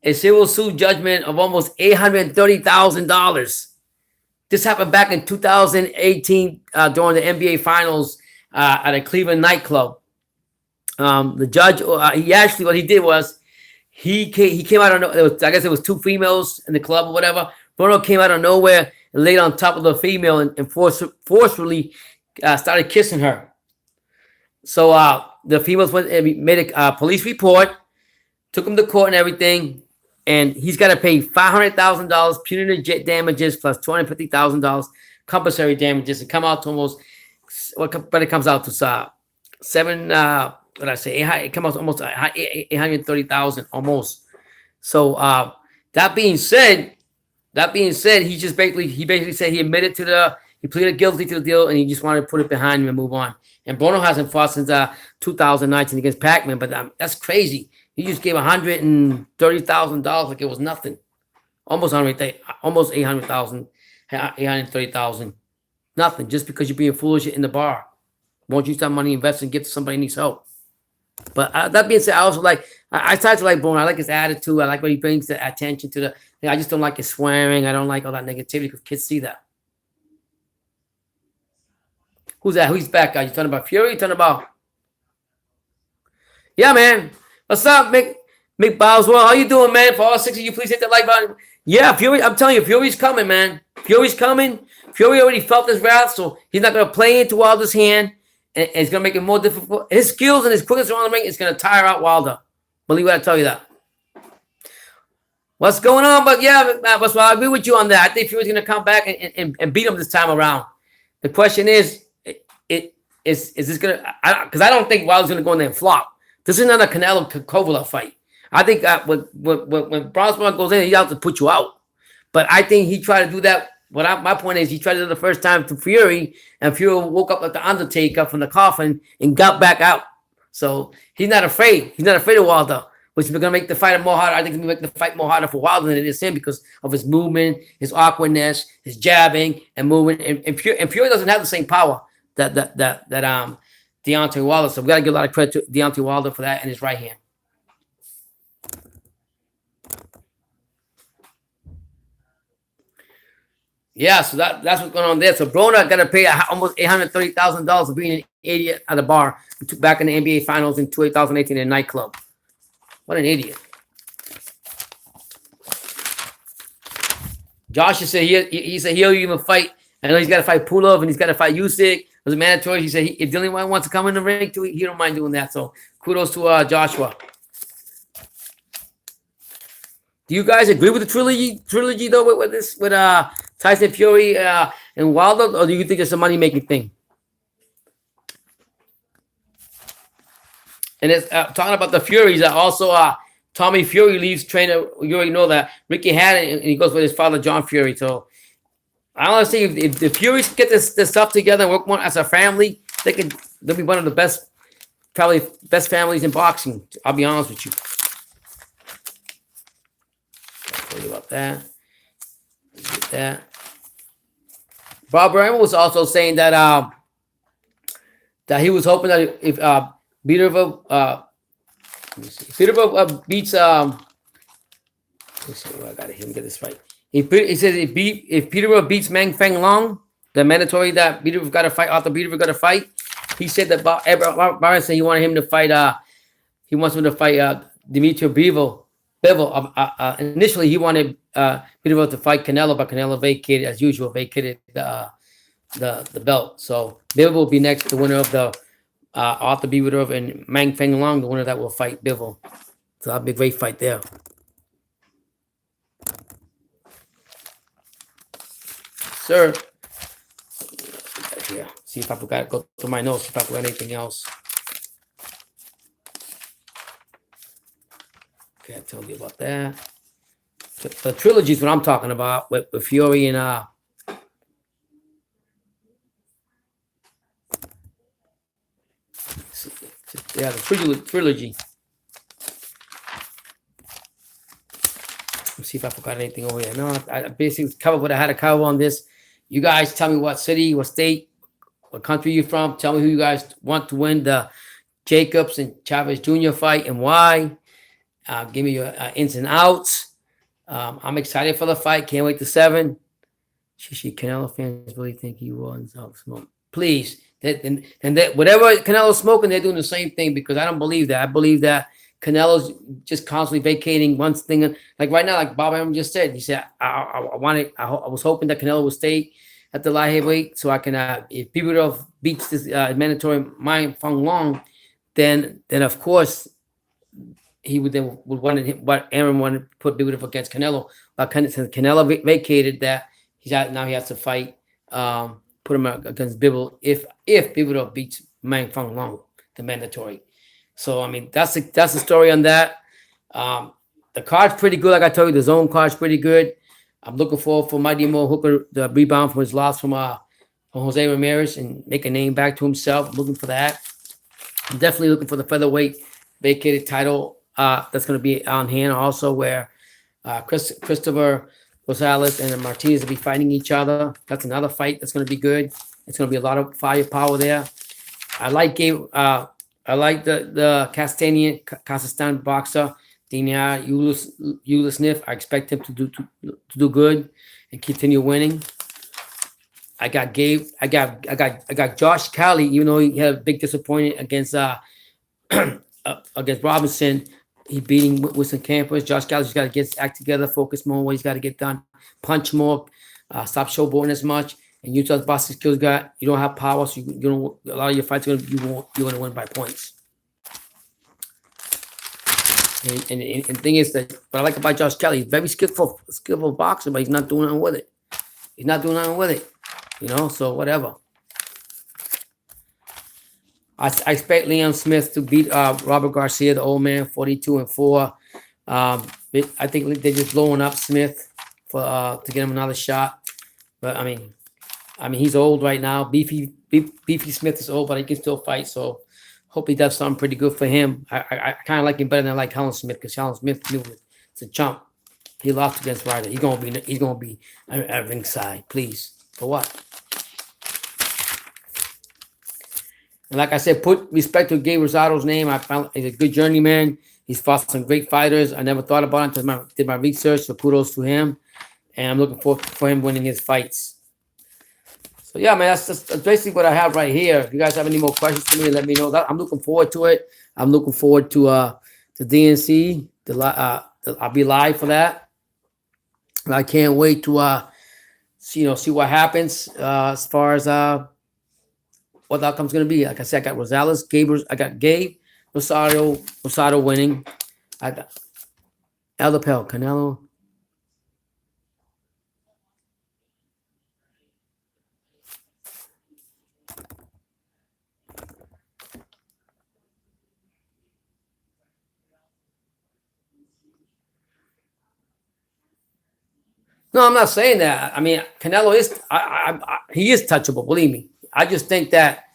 a civil suit judgment of almost $830,000. This happened back in 2018 during the NBA Finals at a Cleveland nightclub. The judge, what he did was he came out of I guess it was two females in the club or whatever. Bruno came out of nowhere and laid on top of the female and forcefully started kissing her. So the females went and made a police report, took him to court and everything, and he's got to pay $500,000 punitive damages plus $250,000 compulsory damages. It come out to almost, but it comes out to $7 what I say, it came out almost 830,000 almost. So that being said, he basically said he admitted to he pleaded guilty to the deal, and he just wanted to put it behind him and move on. And Bruno hasn't fought since 2019 against Pac-Man, but that's crazy. He just gave $130,000 like it was nothing. Almost 800,000, 830,000. Nothing, just because you're being foolish in the bar. Won't use that money, invest, and give to somebody who needs help. But that being said, I also I started to like Bruno. I like his attitude. I like what he brings the attention to the. I just don't like his swearing. I don't like all that negativity because kids see that. Who's that? Who's back, guys? You talking about Fury? You talking about? Yeah, man. What's up, Mick Boswell? How you doing, man? For all 6 of you, please hit the like button. Yeah, Fury. I'm telling you, Fury's coming, man. Fury's coming. Fury already felt his wrath, so he's not going to play into Wilder's hand, and it's going to make it more difficult. His skills and his quickness around the ring is going to tire out Wilder. Believe what I tell you that. What's going on? But yeah, I agree with you on that. I think Fury's going to come back and beat him this time around. The question is this going to? Because I don't think Wilder's going to go in there and flop. This is not a Canelo Kovalev fight. I think when Brosman goes in, he's out to put you out. But I think he tried to do that. My point is, he tried to do it the first time to Fury, and Fury woke up like the Undertaker from the coffin and got back out. So he's not afraid. He's not afraid of Wilder, which is going to make the fight more harder. I think it's going to make the fight more harder for Wilder than it is him because of his movement, his awkwardness, his jabbing and movement. And Fury doesn't have the same power that Deontay Wilder. So we got to give a lot of credit to Deontay Wilder for that and his right hand. Yeah, so that's what's going on there. So Broner got to pay almost $830,000 for being an idiot at a bar back in the NBA Finals in 2018 in a nightclub. What an idiot. Josh said he said he'll even fight. I know he's got to fight Pulov and he's got to fight Usyk. It was mandatory. He said if Dillian wants to come in the ring, too, he don't mind doing that. So kudos to Joshua. Do you guys agree with the trilogy though with Tyson Fury and Wilder, or do you think it's a money making thing? And it's talking about the Furies. Also, Tommy Fury leaves trainer. You already know that Ricky Hatton, and he goes with his father John Fury. So I want to say if the Furies get this stuff together and work more as a family, they'll be one of the best families in boxing. I'll be honest with you. I'll tell you about that. Get that. Bob Burnham was also saying that that he was hoping that if Peterborough beats let me see what I got here. Let me get this right. He says if Peterborough beats Meng Feng Long, the mandatory that Peterborough got to fight, Arthur Peterborough got to fight. He said that Byron said he wanted him to fight. He wants him to fight Dimitri Bivol. Initially, he wanted Peterborough to fight Canelo, but Canelo vacated the belt. So Bivol will be next, the winner of the Arthur Bivol and Meng Feng Long, the winner that will fight Bivol. So that'll be a great fight there. Sir. Yeah. See if I forgot. Go to my notes. If I forgot anything else. Okay, I told you about that. The trilogy is what I'm talking about with Fury and yeah, the trilogy. Let's see if I forgot anything over here. No, I basically covered what I had to cover on this. You guys tell me what city, what state, what country you're from. Tell me who you guys want to win the Jacobs and Chavez Jr. fight and why. Give me your ins and outs. I'm excited for the fight. Can't wait to 7. Canelo fans really think he wants smoke. Please. And whatever Canelo's smoking, they're doing the same thing because I don't believe that. I believe that Canelo's just constantly vacating one thing. Like right now, like Bob Arum just said, he said, I was hoping that Canelo would stay at the light heavyweight so I can, if Bivol beats this mandatory Meng Feng Long, then of course, he would what Aaron wanted to put Bivol against Canelo. But since Canelo vacated that, now he has to fight, put him against Bivol if Bivol beats Meng Feng Long, the mandatory. So I mean, that's the story on that. Um, the card's pretty good. Like I told you, the zone card's pretty good. I'm looking forward for Mighty Mo Hooker the rebound from his loss from Jose Ramirez and make a name back to himself. I'm looking for that. I'm definitely looking for the featherweight vacated title that's going to be on hand also, where Christopher Rosales and Martinez will be fighting each other. That's another fight that's going to be good. It's going to be a lot of firepower there. I like I like the Castanian Kazakhstan boxer Dinar Ulisnif. I expect him to do good and continue winning. I got Josh Cali, even though he had a big disappointment against Robinson. He beating Winston Campos. Josh Cali's got to get his act together, focus more on what he's got to get done, punch more, stop showboating as much. And Utah's boxing skills you don't have power, so you don't. A lot of your fights you're gonna win by points. And the thing is that what I like about Josh Kelly, he's very skillful boxer, but he's not doing nothing with it. He's not doing nothing with it, So whatever. I expect Liam Smith to beat Robert Garcia, the old man, 42-4. I think they're just blowing up Smith for to get him another shot. But I mean, he's old right now. Beefy Smith is old, but he can still fight. So hope he does something pretty good for him. I kind of like him better than I like Helen Smith, because Helen Smith it's a chump. He lost against Ryder. He's gonna be at ringside, please. For what? And like I said, put respect to Gabe Rosado's name. I found he's a good journeyman. He's fought some great fighters. I never thought about it until I did my research. So kudos to him. And I'm looking forward for him winning his fights. So yeah, man, that's basically what I have right here. If you guys have any more questions for me, let me know. I'm looking forward to it. I'm looking forward to the DNC. I'll be live for that. I can't wait to see what happens as far as what the outcome's going to be. Like I said, I got Rosales, I got Gabe Rosado winning. I got Elapel, Canelo. No, I'm not saying that. I mean, Canelo is he is touchable. Believe me. I just think that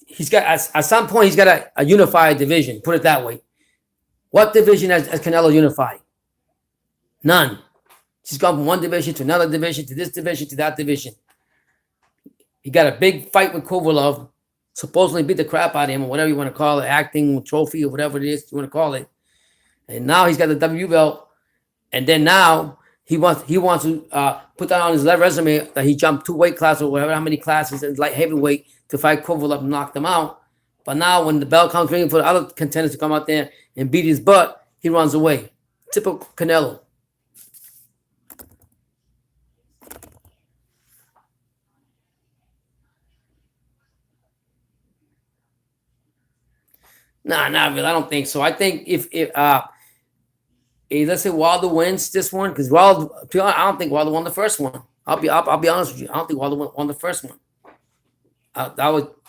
he's got at some point he's got a unified division. Put it that way. What division has Canelo unified? None. He's gone from one division to another division to this division to that division. He got a big fight with Kovalev, supposedly beat the crap out of him, or whatever you want to call it, acting trophy or whatever it is you want to call it. And now he's got the W belt, and then now he wants to put that on his resume that he jumped 2 weight classes or whatever, how many classes in light heavyweight to fight Kovalev and knock them out. But now when the bell comes ringing for the other contenders to come out there and beat his butt, he runs away. Typical Canelo. Nah, not really. I don't think so. I think if let's say Wilder wins this one, because Wilder, I don't think Wilder won the first one. I'll be honest with you. I don't think Wilder won the first one.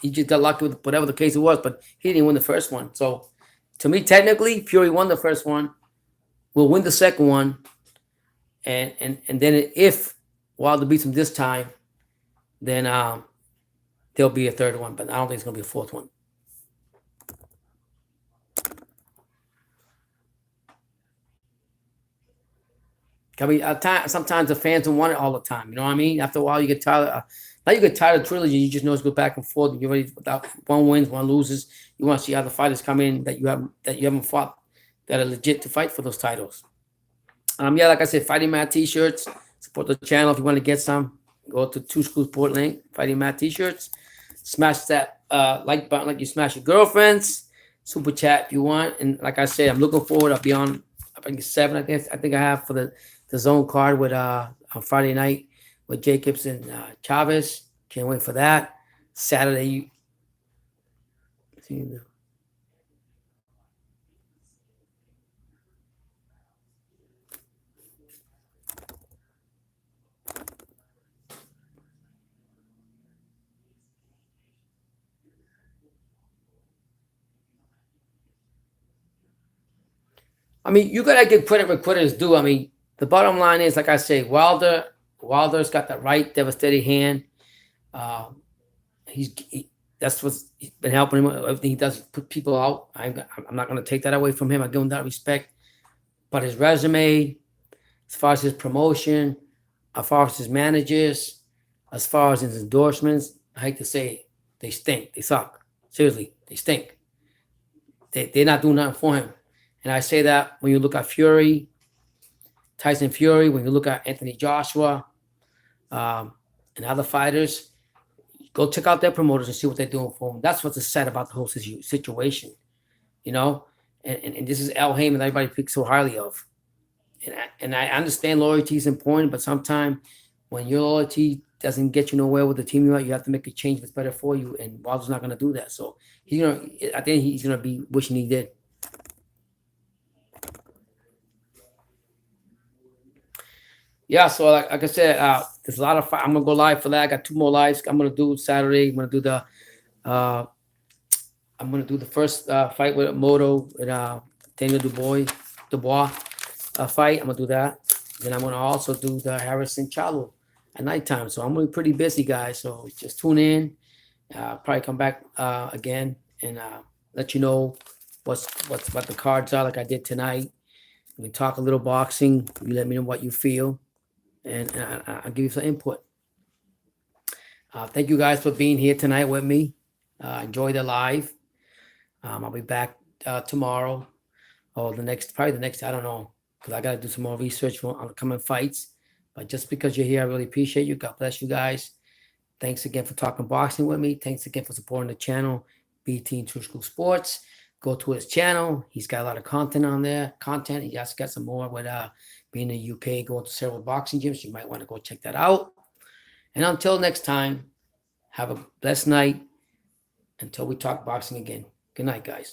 He just got lucky with whatever the case it was, but he didn't win the first one. So to me, technically, Fury won the first one, will win the second one, and then if Wilder beats him this time, then there'll be a third one, but I don't think it's gonna be a fourth one. I mean, sometimes the fans don't want it all the time. You know what I mean? After a while, you get tired. Now you get tired of trilogy. You just know it's go back and forth. You're ready without one wins, one loses. You want to see other fighters come in that you haven't fought that are legit to fight for those titles. Yeah, like I said, Fighting Mad T-shirts. Support the channel if you want to get some. Go to Two Schools Port link. Fighting Mad T-shirts. Smash that like button like you smash your girlfriends. Super chat if you want. And like I said, I'm looking forward. I'll be on. I think 7. I think I have for the zone card with on Friday night with Jacobs and Chavez. Can't wait for that. Saturday. I mean, you gotta give credit where credit is due. I mean, the bottom line is, like I say, Wilder's got the right devastating hand. Uh, that's what's been helping him. Everything he does, put people out. I'm not going to take that away from him. I give him that respect. But his resume, as far as his promotion, as far as his managers, as far as his endorsements, I hate to say it, they stink. They suck. Seriously, they stink. They're not doing nothing for him. And I say that when you look at Tyson Fury, when you look at Anthony Joshua, and other fighters, go check out their promoters and see what they're doing for them. That's what's sad about the whole situation, you know. And this is Al Heyman that everybody speaks so highly of. And I understand loyalty is important, but sometimes when your loyalty doesn't get you nowhere with the team you have to make a change that's better for you. And Wilder's not going to do that. So I think he's gonna be wishing he did. Yeah, so like I said, there's a lot of. I'm gonna go live for that. I got 2 more lives. I'm gonna do Saturday. I'm gonna do the first fight with Moto with Daniel Dubois fight. I'm gonna do that. Then I'm gonna also do the Harrison Charlo at nighttime. So I'm gonna be pretty busy, guys. So just tune in. Probably come back again and let you know what the cards are, like I did tonight. We can talk a little boxing. You let me know what you feel, and I'll give you some input. Thank you guys for being here tonight with me. Enjoy the live. I'll be back tomorrow or probably the next, I don't know, because I got to do some more research for upcoming fights. But just because you're here, I really appreciate you. God bless you guys. Thanks again for talking boxing with me. Thanks again for supporting the channel, BT and True School Sports. Go to his channel. He's got a lot of content on there. He just got some more with being in the UK, going to several boxing gyms. You might want to go check that out. And until next time, have a blessed night. Until we talk boxing again. Good night, guys.